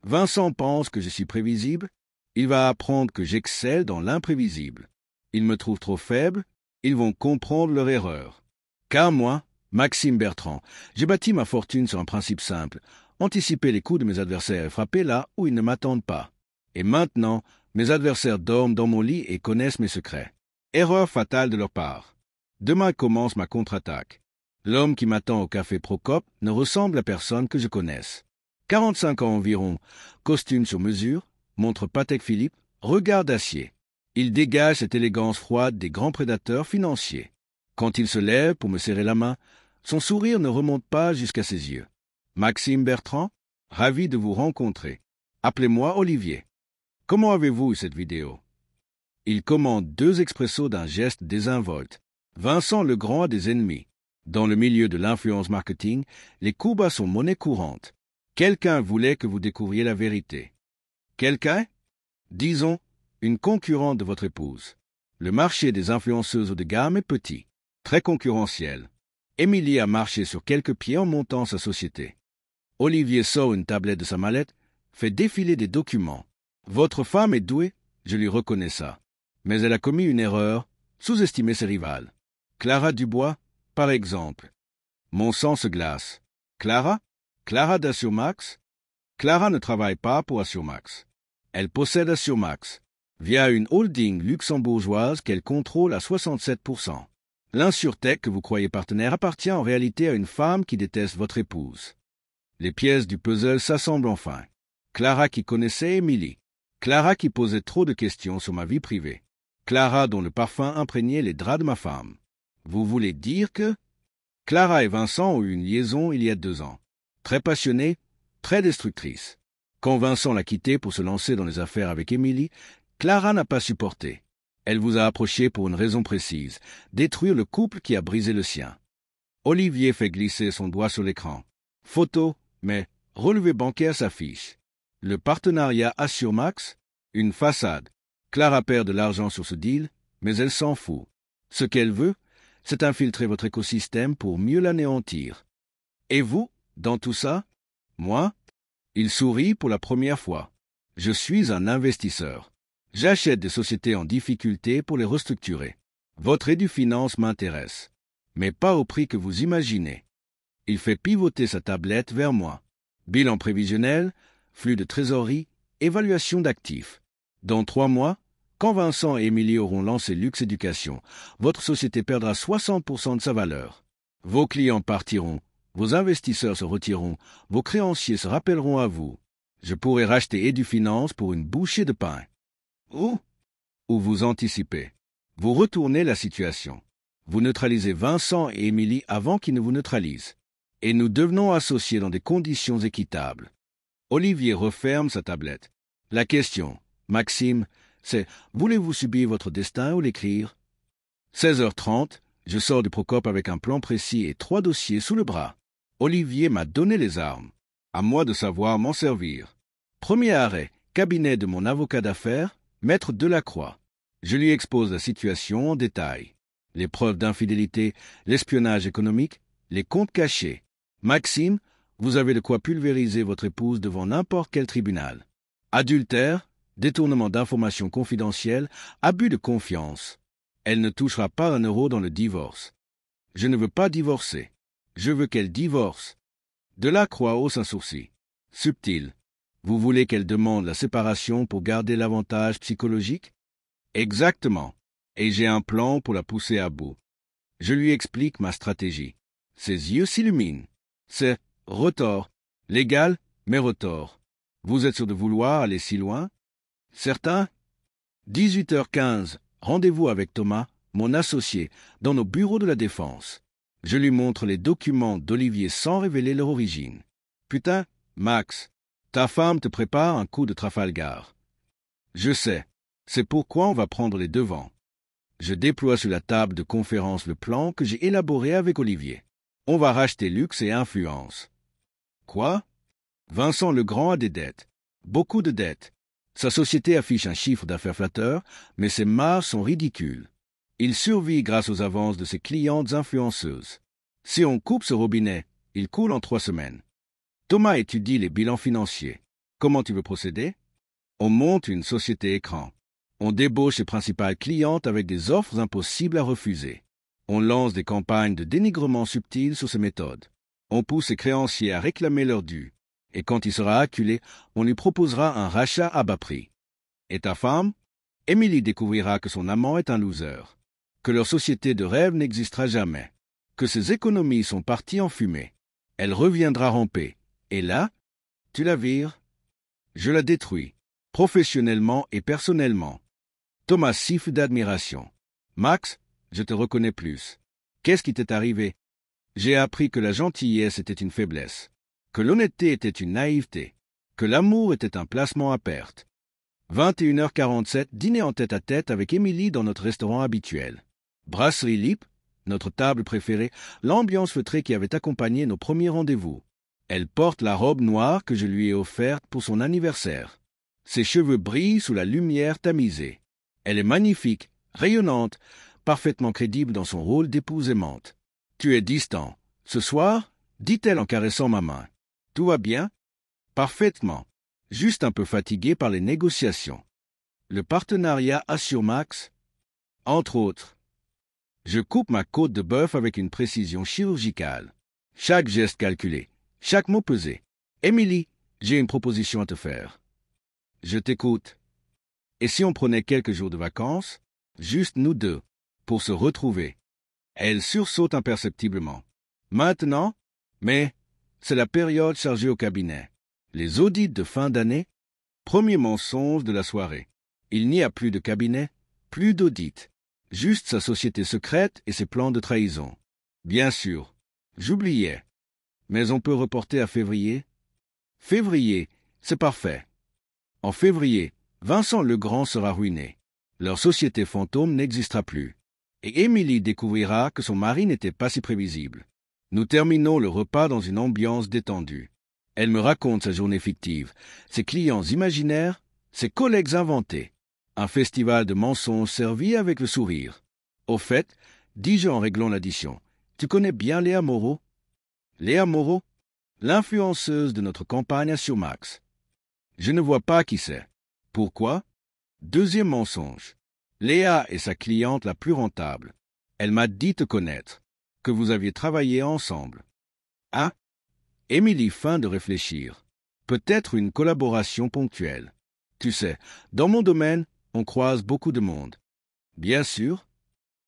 Vincent pense que je suis prévisible. Il va apprendre que j'excelle dans l'imprévisible. Ils me trouvent trop faible. Ils vont comprendre leur erreur. Car moi, Maxime Bertrand, j'ai bâti ma fortune sur un principe simple. Anticiper les coups de mes adversaires et frapper là où ils ne m'attendent pas. Et maintenant, mes adversaires dorment dans mon lit et connaissent mes secrets. Erreur fatale de leur part. Demain commence ma contre-attaque. L'homme qui m'attend au café Procope ne ressemble à personne que je connaisse. 45 ans environ, costume sur mesure, montre Patek Philippe, regard d'acier. Il dégage cette élégance froide des grands prédateurs financiers. Quand il se lève pour me serrer la main, son sourire ne remonte pas jusqu'à ses yeux. Maxime Bertrand, ravi de vous rencontrer. Appelez-moi Olivier. Comment avez-vous eu cette vidéo? Il commande 2 expressos d'un geste désinvolte. Vincent Legrand a des ennemis. Dans le milieu de l'influence marketing, les coups bas sont monnaie courante. Quelqu'un voulait que vous découvriez la vérité. Quelqu'un? Disons, une concurrente de votre épouse. Le marché des influenceuses haut de gamme est petit, très concurrentiel. Émilie a marché sur quelques pieds en montant sa société. Olivier sort une tablette de sa mallette, fait défiler des documents. Votre femme est douée, je lui reconnais ça. Mais elle a commis une erreur, sous-estimer ses rivales. Clara Dubois, par exemple. Mon sang se glace. Clara? Clara d'Assurmax? Clara ne travaille pas pour Assurmax. Elle possède Assurmax, via une holding luxembourgeoise qu'elle contrôle à 67%. L'Insurtech que vous croyez partenaire appartient en réalité à une femme qui déteste votre épouse. Les pièces du puzzle s'assemblent enfin. Clara qui connaissait Émilie. Clara qui posait trop de questions sur ma vie privée. Clara dont le parfum imprégnait les draps de ma femme. Vous voulez dire que... Clara et Vincent ont eu une liaison il y a 2 ans. Très passionnée, très destructrice. Quand Vincent l'a quittée pour se lancer dans les affaires avec Émilie, Clara n'a pas supporté. Elle vous a approché pour une raison précise, détruire le couple qui a brisé le sien. Olivier fait glisser son doigt sur l'écran. Photo, mais relevé bancaire s'affiche. Le partenariat Assurmax, une façade. Clara perd de l'argent sur ce deal, mais elle s'en fout. Ce qu'elle veut, c'est infiltrer votre écosystème pour mieux l'anéantir. Et vous, dans tout ça? Moi? Il sourit pour la première fois. Je suis un investisseur. J'achète des sociétés en difficulté pour les restructurer. Votre Edufinance m'intéresse, mais pas au prix que vous imaginez. Il fait pivoter sa tablette vers moi. Bilan prévisionnel, flux de trésorerie, évaluation d'actifs. Dans 3 mois, quand Vincent et Émilie auront lancé Luxe Éducation, votre société perdra 60% de sa valeur. Vos clients partiront, vos investisseurs se retireront, vos créanciers se rappelleront à vous. Je pourrais racheter Edufinance pour une bouchée de pain. Ou vous anticipez. Vous retournez la situation. Vous neutralisez Vincent et Émilie avant qu'ils ne vous neutralisent. Et nous devenons associés dans des conditions équitables. Olivier referme sa tablette. La question, Maxime, c'est « Voulez-vous subir votre destin ou l'écrire » 16h30, je sors du Procope avec un plan précis et 3 dossiers sous le bras. Olivier m'a donné les armes. À moi de savoir m'en servir. Premier arrêt, cabinet de mon avocat d'affaires, Maître Delacroix. Je lui expose la situation en détail. Les preuves d'infidélité, l'espionnage économique, les comptes cachés. Maxime, vous avez de quoi pulvériser votre épouse devant n'importe quel tribunal. Adultère, détournement d'informations confidentielles, abus de confiance. Elle ne touchera pas un euro dans le divorce. Je ne veux pas divorcer. Je veux qu'elle divorce. Delacroix hausse un sourcil. Subtil. Vous voulez qu'elle demande la séparation pour garder l'avantage psychologique? Exactement. Et j'ai un plan pour la pousser à bout. Je lui explique ma stratégie. Ses yeux s'illuminent. C'est retort. Légal, mais retort. Vous êtes sûr de vouloir aller si loin? Certain? 18h15, rendez-vous avec Thomas, mon associé, dans nos bureaux de la Défense. Je lui montre les documents d'Olivier sans révéler leur origine. Putain, Max, ta femme te prépare un coup de Trafalgar. Je sais. C'est pourquoi on va prendre les devants. Je déploie sur la table de conférence le plan que j'ai élaboré avec Olivier. On va racheter Luxe et Influence. Quoi? Vincent Legrand a des dettes. Beaucoup de dettes. Sa société affiche un chiffre d'affaires flatteur, mais ses marges sont ridicules. Il survit grâce aux avances de ses clientes influenceuses. Si on coupe ce robinet, il coule en 3 semaines. Thomas étudie les bilans financiers. Comment tu veux procéder? On monte une société écran. On débauche ses principales clientes avec des offres impossibles à refuser. On lance des campagnes de dénigrement subtil sur ces méthodes. On pousse ses créanciers à réclamer leur dû. Et quand il sera acculé, on lui proposera un rachat à bas prix. Et ta femme? Émilie découvrira que son amant est un loser. Que leur société de rêve n'existera jamais. Que ses économies sont parties en fumée. Elle reviendra ramper. Et là, tu la vires? Je la détruis, professionnellement et personnellement. Thomas siffle d'admiration. Max, je te reconnais plus. Qu'est-ce qui t'est arrivé? J'ai appris que la gentillesse était une faiblesse, que l'honnêteté était une naïveté, que l'amour était un placement à perte. 21h47, dîner en tête-à-tête avec Émilie dans notre restaurant habituel. Brasserie Lip, notre table préférée, l'ambiance feutrée qui avait accompagné nos premiers rendez-vous. Elle porte la robe noire que je lui ai offerte pour son anniversaire. Ses cheveux brillent sous la lumière tamisée. Elle est magnifique, rayonnante, parfaitement crédible dans son rôle d'épouse aimante. Tu es distant. Ce soir, dit-elle en caressant ma main. Tout va bien? Parfaitement. Juste un peu fatigué par les négociations. Le partenariat Assurmax, entre autres. Je coupe ma côte de bœuf avec une précision chirurgicale. Chaque geste calculé. Chaque mot pesé. Émilie, j'ai une proposition à te faire. Je t'écoute. Et si on prenait quelques jours de vacances, juste nous deux, pour se retrouver? Elle sursaute imperceptiblement. Maintenant? Mais c'est la période chargée au cabinet. Les audits de fin d'année? Premier mensonge de la soirée. Il n'y a plus de cabinet, plus d'audit. Juste sa société secrète et ses plans de trahison. Bien sûr. J'oubliais. Mais on peut reporter à février? Février, c'est parfait. En février, Vincent Legrand sera ruiné. Leur société fantôme n'existera plus. Et Émilie découvrira que son mari n'était pas si prévisible. Nous terminons le repas dans une ambiance détendue. Elle me raconte sa journée fictive, ses clients imaginaires, ses collègues inventés. Un festival de mensonges servi avec le sourire. Au fait, dis-je en réglant l'addition, tu connais bien Léa Moreau? Léa Moreau? L'influenceuse de notre campagne sur Max. Je ne vois pas qui c'est. Pourquoi? Deuxième mensonge. Léa est sa cliente la plus rentable. Elle m'a dit te connaître, que vous aviez travaillé ensemble. Ah? Émilie feint de réfléchir. Peut-être une collaboration ponctuelle. Tu sais, dans mon domaine, on croise beaucoup de monde. Bien sûr.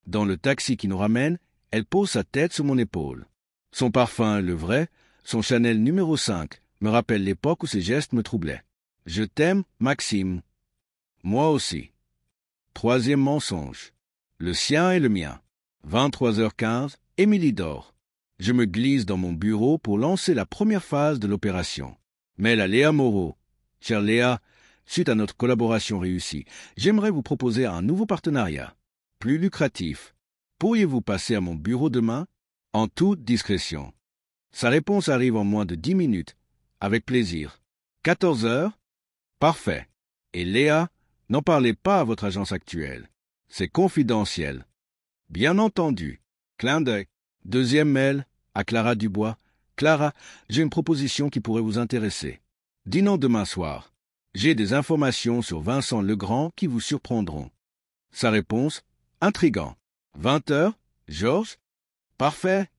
Dans le taxi qui nous ramène, elle pose sa tête sur mon épaule. Son parfum, le vrai, son Chanel numéro 5, me rappelle l'époque où ses gestes me troublaient. Je t'aime, Maxime. Moi aussi. Troisième mensonge. Le sien et le mien. 23h15, Émilie dort. Je me glisse dans mon bureau pour lancer la première phase de l'opération. Mais la Léa Moreau. Chère Léa, suite à notre collaboration réussie, j'aimerais vous proposer un nouveau partenariat. Plus lucratif. Pourriez-vous passer à mon bureau demain? En toute discrétion. Sa réponse arrive en moins de 10 minutes. Avec plaisir. 14h? Parfait. Et Léa, n'en parlez pas à votre agence actuelle. C'est confidentiel. Bien entendu. Clin d'œil. Deuxième mail à Clara Dubois. Clara, j'ai une proposition qui pourrait vous intéresser. Dînons demain soir. J'ai des informations sur Vincent Legrand qui vous surprendront. Sa réponse, intrigant. 20h, Georges? Parfait.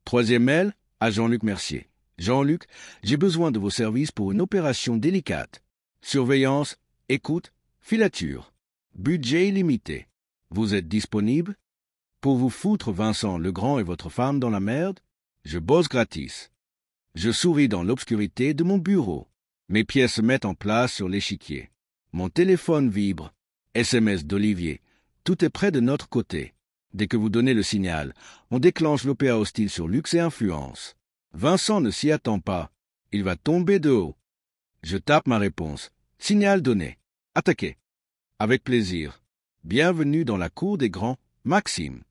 Troisième mail à Jean-Luc Mercier. Jean-Luc, j'ai besoin de vos services pour une opération délicate. Surveillance, écoute, filature. Budget illimité. Vous êtes disponible? Pour vous foutre Vincent Legrand et votre femme dans la merde? Je bosse gratis. Je souris dans l'obscurité de mon bureau. Mes pieds se mettent en place sur l'échiquier. Mon téléphone vibre. SMS d'Olivier. Tout est prêt de notre côté. Dès que vous donnez le signal, on déclenche l'OPA hostile sur luxe et influence. Vincent ne s'y attend pas. Il va tomber de haut. Je tape ma réponse. Signal donné. Attaqué. Avec plaisir. Bienvenue dans la cour des grands, Maxime.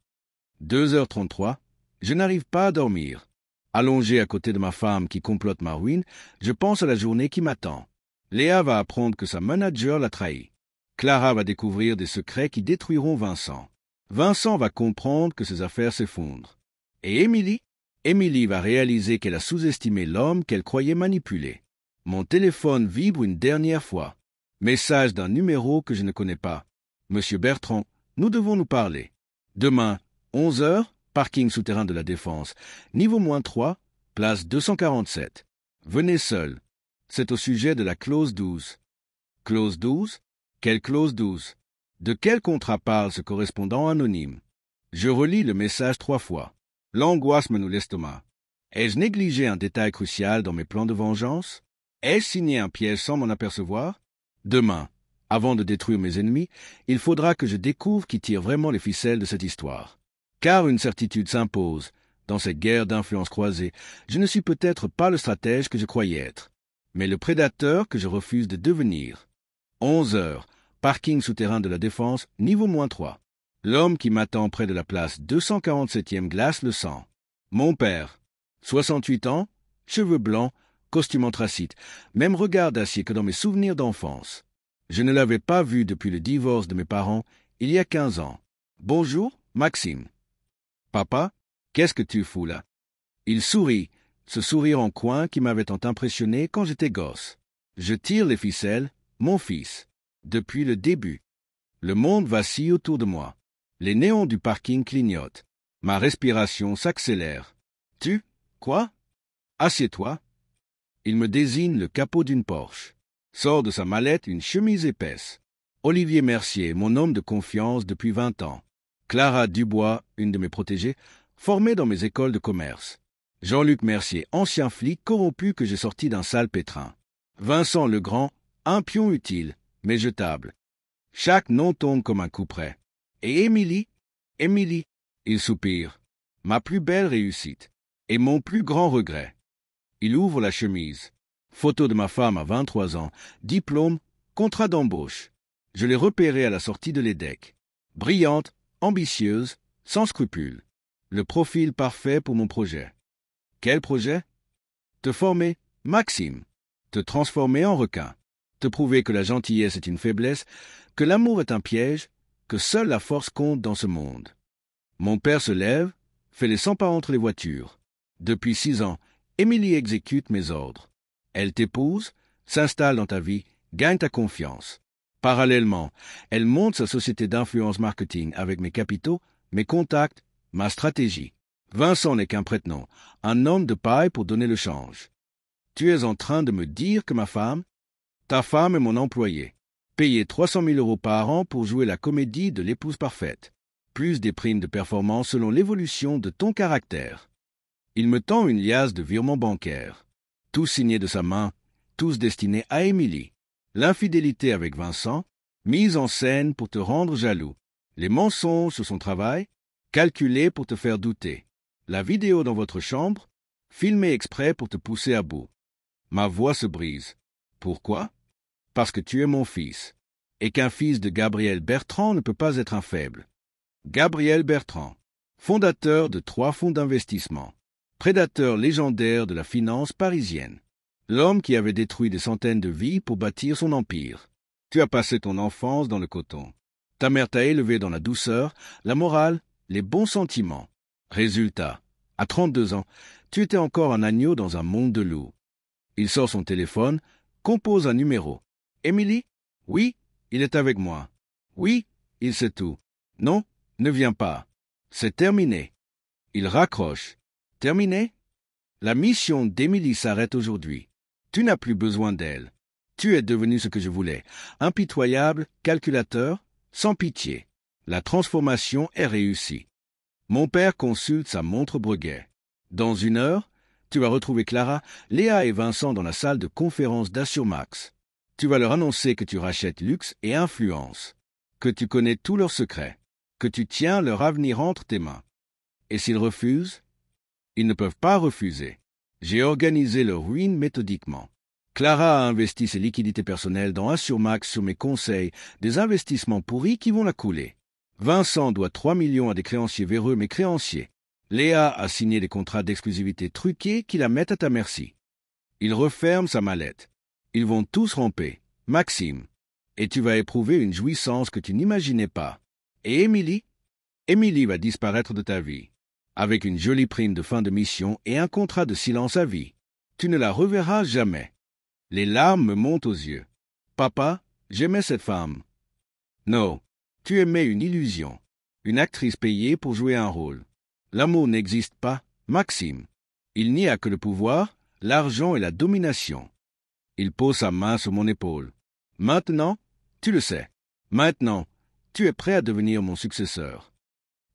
2h33. Je n'arrive pas à dormir. Allongé à côté de ma femme qui complote ma ruine, je pense à la journée qui m'attend. Léa va apprendre que sa manager l'a trahi. Clara va découvrir des secrets qui détruiront Vincent. Vincent va comprendre que ses affaires s'effondrent. Et Émilie? Émilie va réaliser qu'elle a sous-estimé l'homme qu'elle croyait manipuler. Mon téléphone vibre une dernière fois. Message d'un numéro que je ne connais pas. Monsieur Bertrand, nous devons nous parler. Demain, 11h, parking souterrain de la Défense. Niveau -3, place 247. Venez seul. C'est au sujet de la clause 12. Clause 12? Quelle clause 12? De quel contrat parle ce correspondant anonyme? Je relis le message 3 fois. L'angoisse me noue l'estomac. Ai-je négligé un détail crucial dans mes plans de vengeance? Ai-je signé un piège sans m'en apercevoir? Demain, avant de détruire mes ennemis, il faudra que je découvre qui tire vraiment les ficelles de cette histoire. Car une certitude s'impose. Dans cette guerre d'influence croisée, je ne suis peut-être pas le stratège que je croyais être, mais le prédateur que je refuse de devenir. 11h, parking souterrain de la Défense, niveau -3. L'homme qui m'attend près de la place 247e glace le sang. Mon père. 68 ans, cheveux blancs, costume anthracite, même regard d'acier que dans mes souvenirs d'enfance. Je ne l'avais pas vu depuis le divorce de mes parents, il y a 15 ans. Bonjour, Maxime. Papa, qu'est-ce que tu fous là? Il sourit, ce sourire en coin qui m'avait tant impressionné quand j'étais gosse. Je tire les ficelles, mon fils. Depuis le début. Le monde vacille autour de moi. Les néons du parking clignotent. Ma respiration s'accélère. Quoi? Assieds-toi. Il me désigne le capot d'une Porsche. Sort de sa mallette une chemise épaisse. Olivier Mercier, mon homme de confiance depuis 20 ans. Clara Dubois, une de mes protégées, formée dans mes écoles de commerce. Jean-Luc Mercier, ancien flic corrompu que j'ai sorti d'un sale pétrin. Vincent Legrand, un pion utile, mais jetable. Chaque nom tombe comme un coup près. Et Émilie, il soupire. Ma plus belle réussite. Et mon plus grand regret. Il ouvre la chemise. Photo de ma femme à 23 ans. Diplôme, contrat d'embauche. Je l'ai repérée à la sortie de l'EDEC. Brillante, ambitieuse, sans scrupules. Le profil parfait pour mon projet. Quel projet? Te former, Maxime. Te transformer en requin. Te prouver que la gentillesse est une faiblesse, que l'amour est un piège, que seule la force compte dans ce monde. Mon père se lève, fait les 100 pas entre les voitures. Depuis 6 ans, Émilie exécute mes ordres. Elle t'épouse, s'installe dans ta vie, gagne ta confiance. Parallèlement, elle monte sa société d'influence marketing avec mes capitaux, mes contacts, ma stratégie. Vincent n'est qu'un prête-nom, un homme de paille pour donner le change. Tu es en train de me dire que ta femme est mon employé, payé 300 000 € par an pour jouer la comédie de l'épouse parfaite, plus des primes de performance selon l'évolution de ton caractère. Il me tend une liasse de virements bancaires, tous signés de sa main, tous destinés à Émilie. L'infidélité avec Vincent, mise en scène pour te rendre jaloux. Les mensonges sur son travail, calculés pour te faire douter. La vidéo dans votre chambre, filmée exprès pour te pousser à bout. Ma voix se brise. Pourquoi? Parce que tu es mon fils, et qu'un fils de Gabriel Bertrand ne peut pas être un faible. Gabriel Bertrand, fondateur de 3 fonds d'investissement, prédateur légendaire de la finance parisienne. L'homme qui avait détruit des centaines de vies pour bâtir son empire. Tu as passé ton enfance dans le coton. Ta mère t'a élevé dans la douceur, la morale, les bons sentiments. Résultat, à 32 ans, tu étais encore un agneau dans un monde de loups. Il sort son téléphone, compose un numéro. Émilie? Oui, il est avec moi. Oui, il sait tout. Non, ne viens pas. C'est terminé. Il raccroche. Terminé? La mission d'Émilie s'arrête aujourd'hui. Tu n'as plus besoin d'elle. Tu es devenu ce que je voulais, impitoyable, calculateur, sans pitié. La transformation est réussie. Mon père consulte sa montre Breguet. Dans 1 heure, tu vas retrouver Clara, Léa et Vincent dans la salle de conférence d'Assurmax. Tu vas leur annoncer que tu rachètes luxe et influence, que tu connais tous leurs secrets, que tu tiens leur avenir entre tes mains. Et s'ils refusent? Ils ne peuvent pas refuser. J'ai organisé leur ruine méthodiquement. Clara a investi ses liquidités personnelles dans Assurmax sur mes conseils, des investissements pourris qui vont la couler. Vincent doit 3 millions à des créanciers véreux mais créanciers. Léa a signé des contrats d'exclusivité truqués qui la mettent à ta merci. Il referme sa mallette. Ils vont tous ramper. Maxime. Et tu vas éprouver une jouissance que tu n'imaginais pas. Et Émilie? Émilie va disparaître de ta vie. Avec une jolie prime de fin de mission et un contrat de silence à vie. Tu ne la reverras jamais. Les larmes me montent aux yeux. Papa, j'aimais cette femme. Non, tu aimais une illusion. Une actrice payée pour jouer un rôle. L'amour n'existe pas, Maxime. Il n'y a que le pouvoir, l'argent et la domination. Il pose sa main sur mon épaule. Maintenant, tu le sais. Maintenant, tu es prêt à devenir mon successeur.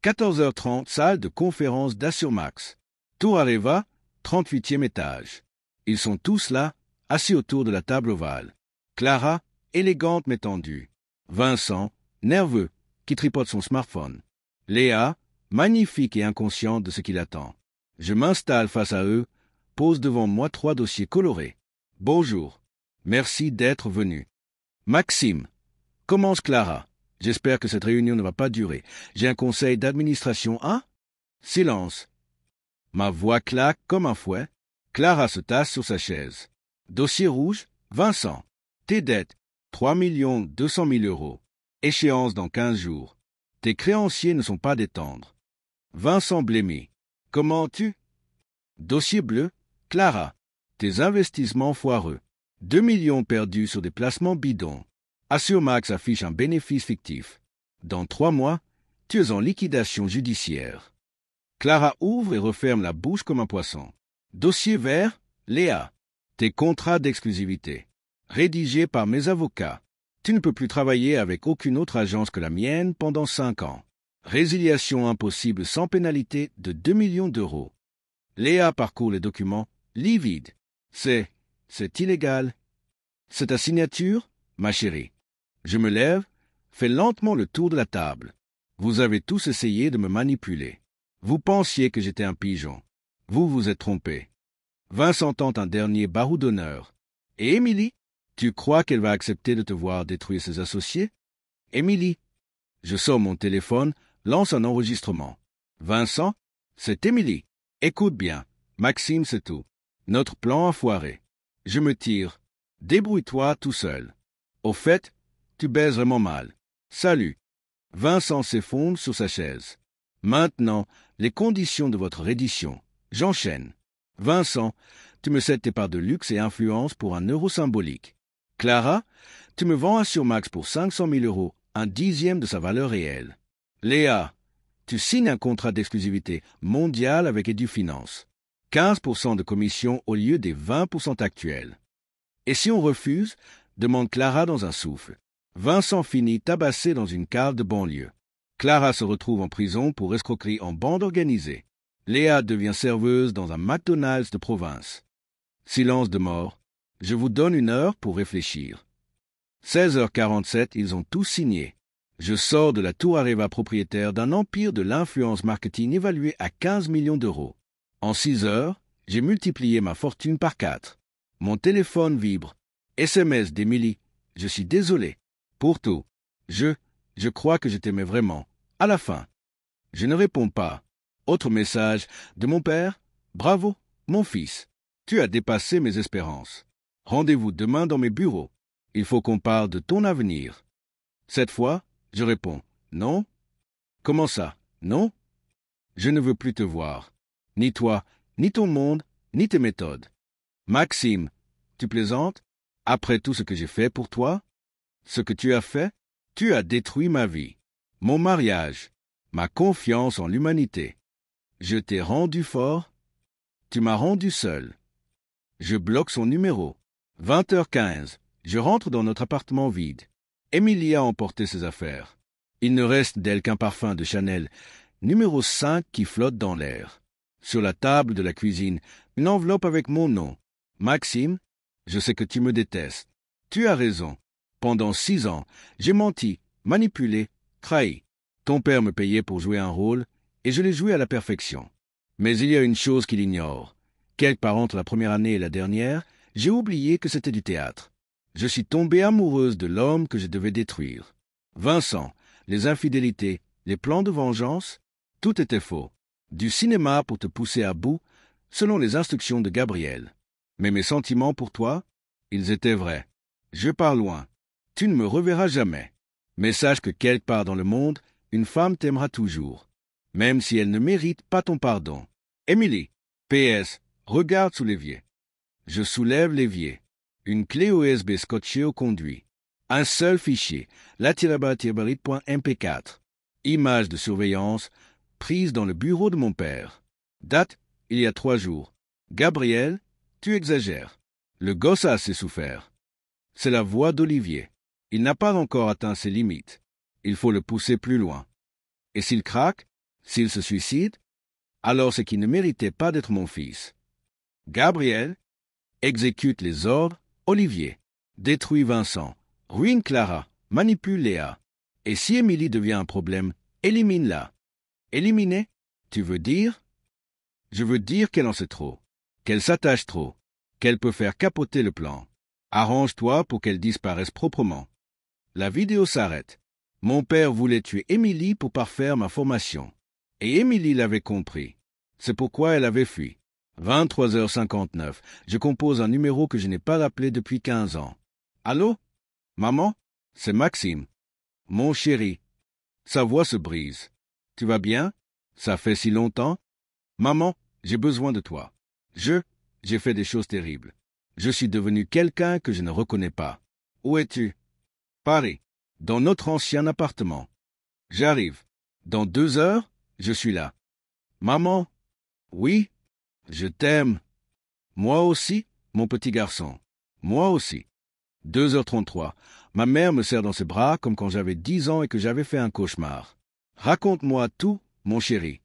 14h30, salle de conférence d'Assurmax. Tour Areva, 38e étage. Ils sont tous là, assis autour de la table ovale. Clara, élégante mais tendue. Vincent, nerveux, qui tripote son smartphone. Léa, magnifique et inconsciente de ce qui l'attend. Je m'installe face à eux, pose devant moi 3 dossiers colorés. Bonjour. Merci d'être venu. Maxime. Commence Clara. J'espère que cette réunion ne va pas durer. J'ai un conseil d'administration, hein? Silence. Ma voix claque comme un fouet. Clara se tasse sur sa chaise. Dossier rouge, Vincent. Tes dettes, 3 200 000 €. Échéance dans 15 jours. Tes créanciers ne sont pas des tendres. Vincent blêmi. Comment tu? Dossier bleu, Clara. Tes investissements foireux. 2 millions perdus sur des placements bidons. Assurmax affiche un bénéfice fictif. Dans 3 mois, tu es en liquidation judiciaire. Clara ouvre et referme la bouche comme un poisson. Dossier vert, Léa. Tes contrats d'exclusivité. Rédigé par mes avocats. Tu ne peux plus travailler avec aucune autre agence que la mienne pendant 5 ans. Résiliation impossible sans pénalité de 2 millions d'euros. Léa parcourt les documents, lit vide. C'est illégal. C'est ta signature, ma chérie. Je me lève, fais lentement le tour de la table. Vous avez tous essayé de me manipuler. Vous pensiez que j'étais un pigeon. Vous vous êtes trompé. Vincent tente un dernier barreau d'honneur. Et Émilie? Tu crois qu'elle va accepter de te voir détruire ses associés? Émilie? Je sors mon téléphone, lance un enregistrement. Vincent? C'est Émilie. Écoute bien. Maxime, c'est tout. Notre plan a foiré. Je me tire. Débrouille-toi tout seul. Au fait, tu baises vraiment mal. Salut. Vincent s'effondre sur sa chaise. Maintenant, les conditions de votre reddition. J'enchaîne. Vincent, tu me cèdes tes parts de luxe et influence pour un euro symbolique. Clara, tu me vends Assurmax pour 500 000 euros, un dixième de sa valeur réelle. Léa, tu signes un contrat d'exclusivité mondiale avec EduFinance. 15% de commission au lieu des 20% actuels. Et si on refuse, demande Clara dans un souffle. Vincent finit tabassé dans une cave de banlieue. Clara se retrouve en prison pour escroquerie en bande organisée. Léa devient serveuse dans un McDonald's de province. Silence de mort. Je vous donne 1 heure pour réfléchir. 16h47, ils ont tous signé. Je sors de la tour Areva propriétaire d'un empire de l'influence marketing évalué à 15 millions d'euros. En 6 heures, j'ai multiplié ma fortune par 4. Mon téléphone vibre. SMS d'Émilie. Je suis désolé. Pour tout. Je crois que je t'aimais vraiment. À la fin. Je ne réponds pas. Autre message de mon père. Bravo, mon fils. Tu as dépassé mes espérances. Rendez-vous demain dans mes bureaux. Il faut qu'on parle de ton avenir. Cette fois, je réponds. Non? Comment ça? Non? Je ne veux plus te voir. Ni toi, ni ton monde, ni tes méthodes. Maxime, tu plaisantes? Après tout ce que j'ai fait pour toi? Ce que tu as fait? Tu as détruit ma vie. Mon mariage. Ma confiance en l'humanité. Je t'ai rendu fort. Tu m'as rendu seul. Je bloque son numéro. 20h15. Je rentre dans notre appartement vide. Émilie a emporté ses affaires. Il ne reste d'elle qu'un parfum de Chanel, numéro 5 qui flotte dans l'air. Sur la table de la cuisine, une enveloppe avec mon nom. Maxime, je sais que tu me détestes. Tu as raison. Pendant 6 ans, j'ai menti, manipulé, trahi. Ton père me payait pour jouer un rôle, et je l'ai joué à la perfection. Mais il y a une chose qu'il ignore. Quelque part entre la première année et la dernière, j'ai oublié que c'était du théâtre. Je suis tombée amoureuse de l'homme que je devais détruire. Vincent, les infidélités, les plans de vengeance, tout était faux. Du cinéma pour te pousser à bout, selon les instructions de Gabriel. Mais mes sentiments pour toi, ils étaient vrais. Je pars loin. Tu ne me reverras jamais. Mais sache que quelque part dans le monde, une femme t'aimera toujours, même si elle ne mérite pas ton pardon. Émilie, PS, regarde sous l'évier. Je soulève l'évier. Une clé USB scotchée au conduit. Un seul fichier, latirabatirbarit.mp4. Image de surveillance, prise dans le bureau de mon père. Date, il y a 3 jours. Gabriel, tu exagères. Le gosse a assez souffert. C'est la voix d'Olivier. Il n'a pas encore atteint ses limites. Il faut le pousser plus loin. Et s'il craque, s'il se suicide, alors c'est qu'il ne méritait pas d'être mon fils. Gabriel, exécute les ordres. Olivier, détruit Vincent, ruine Clara, manipule Léa. Et si Émilie devient un problème, élimine-la. Éliminer? Tu veux dire? Je veux dire qu'elle en sait trop, qu'elle s'attache trop, qu'elle peut faire capoter le plan. Arrange-toi pour qu'elle disparaisse proprement. La vidéo s'arrête. Mon père voulait tuer Émilie pour parfaire ma formation. Et Émilie l'avait compris. C'est pourquoi elle avait fui. 23h59. Je compose un numéro que je n'ai pas appelé depuis 15 ans. Allô? Maman? C'est Maxime. Mon chéri. Sa voix se brise. Tu vas bien? Ça fait si longtemps? Maman, j'ai besoin de toi. J'ai fait des choses terribles. Je suis devenu quelqu'un que je ne reconnais pas. Où es-tu? Paris. Dans notre ancien appartement. J'arrive. Dans 2 heures, je suis là. Maman? Oui? Je t'aime. Moi aussi, mon petit garçon. Moi aussi. 2h33. Ma mère me serre dans ses bras comme quand j'avais 10 ans et que j'avais fait un cauchemar. Raconte-moi tout, mon chéri.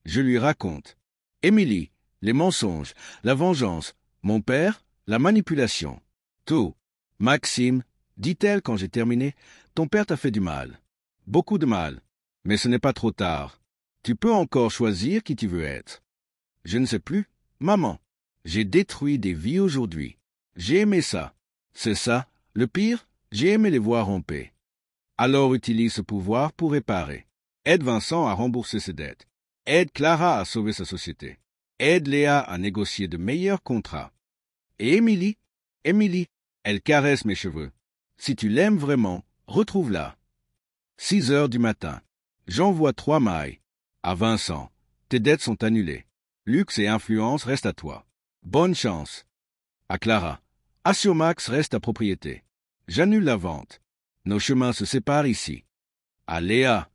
Je lui raconte. Émilie, les mensonges, la vengeance, mon père, la manipulation. Tout. Maxime, dit-elle quand j'ai terminé, ton père t'a fait du mal. Beaucoup de mal. Mais ce n'est pas trop tard. Tu peux encore choisir qui tu veux être. Je ne sais plus. Maman, j'ai détruit des vies aujourd'hui. J'ai aimé ça. C'est ça, le pire, j'ai aimé les voir en paix. Alors utilise ce pouvoir pour réparer. Aide Vincent à rembourser ses dettes. Aide Clara à sauver sa société. Aide Léa à négocier de meilleurs contrats. Et Émilie, elle caresse mes cheveux. Si tu l'aimes vraiment, retrouve-la. 6 heures du matin. J'envoie 3 mailles. À Vincent. Tes dettes sont annulées. Luxe et influence restent à toi. Bonne chance. À Clara. Asiomax reste ta propriété. J'annule la vente. Nos chemins se séparent ici. À Léa.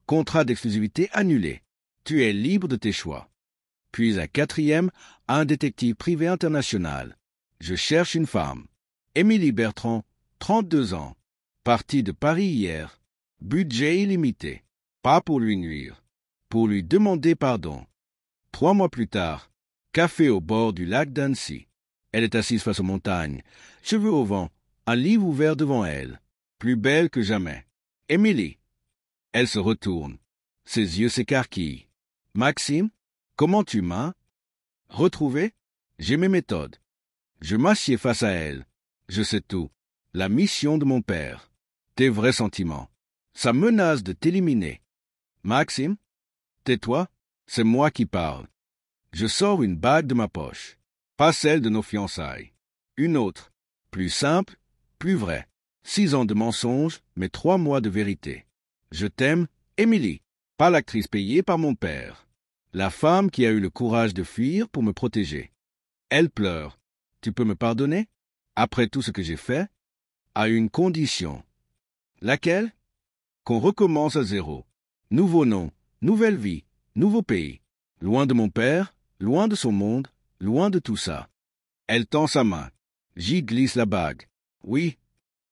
Contrat d'exclusivité annulé. Tu es libre de tes choix. Puis à 4e, un détective privé international. Je cherche une femme. Émilie Bertrand, 32 ans. Partie de Paris hier. Budget illimité. Pas pour lui nuire. Pour lui demander pardon. 3 mois plus tard. Café au bord du lac d'Annecy. Elle est assise face aux montagnes. Cheveux au vent. Un livre ouvert devant elle. Plus belle que jamais. Émilie. Elle se retourne. Ses yeux s'écarquillent. Maxime, comment tu m'as retrouvé? J'ai mes méthodes. Je m'assieds face à elle. Je sais tout. La mission de mon père. Tes vrais sentiments. Sa menace de t'éliminer. Maxime, tais-toi, c'est moi qui parle. Je sors une bague de ma poche. Pas celle de nos fiançailles. Une autre. Plus simple, plus vraie. 6 ans de mensonges, mais 3 mois de vérité. Je t'aime, Émilie. Pas l'actrice payée par mon père. La femme qui a eu le courage de fuir pour me protéger. Elle pleure. Tu peux me pardonner? Après tout ce que j'ai fait? À une condition. Laquelle? Qu'on recommence à zéro. Nouveau nom, nouvelle vie, nouveau pays. Loin de mon père, loin de son monde, loin de tout ça. Elle tend sa main. J'y glisse la bague. Oui.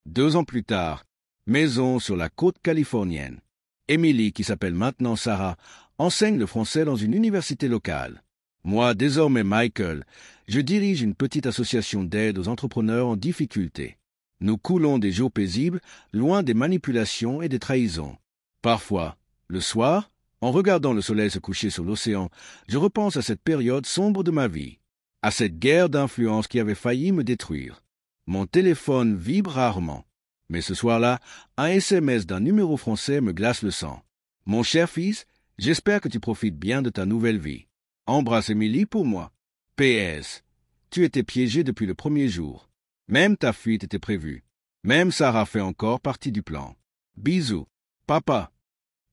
2 ans plus tard, maison sur la côte californienne. Émilie, qui s'appelle maintenant Sarah, enseigne le français dans une université locale. Moi, désormais Michael, je dirige une petite association d'aide aux entrepreneurs en difficulté. Nous coulons des jours paisibles, loin des manipulations et des trahisons. Parfois, le soir, en regardant le soleil se coucher sur l'océan, je repense à cette période sombre de ma vie, à cette guerre d'influence qui avait failli me détruire. Mon téléphone vibre rarement. Mais ce soir-là, un SMS d'un numéro français me glace le sang. Mon cher fils, j'espère que tu profites bien de ta nouvelle vie. Embrasse Émilie pour moi. PS. Tu étais piégé depuis le premier jour. Même ta fuite était prévue. Même Sarah fait encore partie du plan. Bisous. Papa.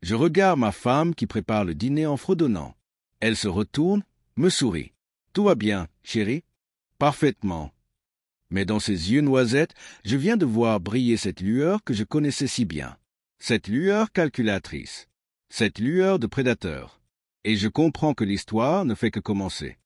Je regarde ma femme qui prépare le dîner en fredonnant. Elle se retourne, me sourit. Tout va bien, chérie? Parfaitement. Mais dans ses yeux noisettes, je viens de voir briller cette lueur que je connaissais si bien. Cette lueur calculatrice. Cette lueur de prédateur. Et je comprends que l'histoire ne fait que commencer.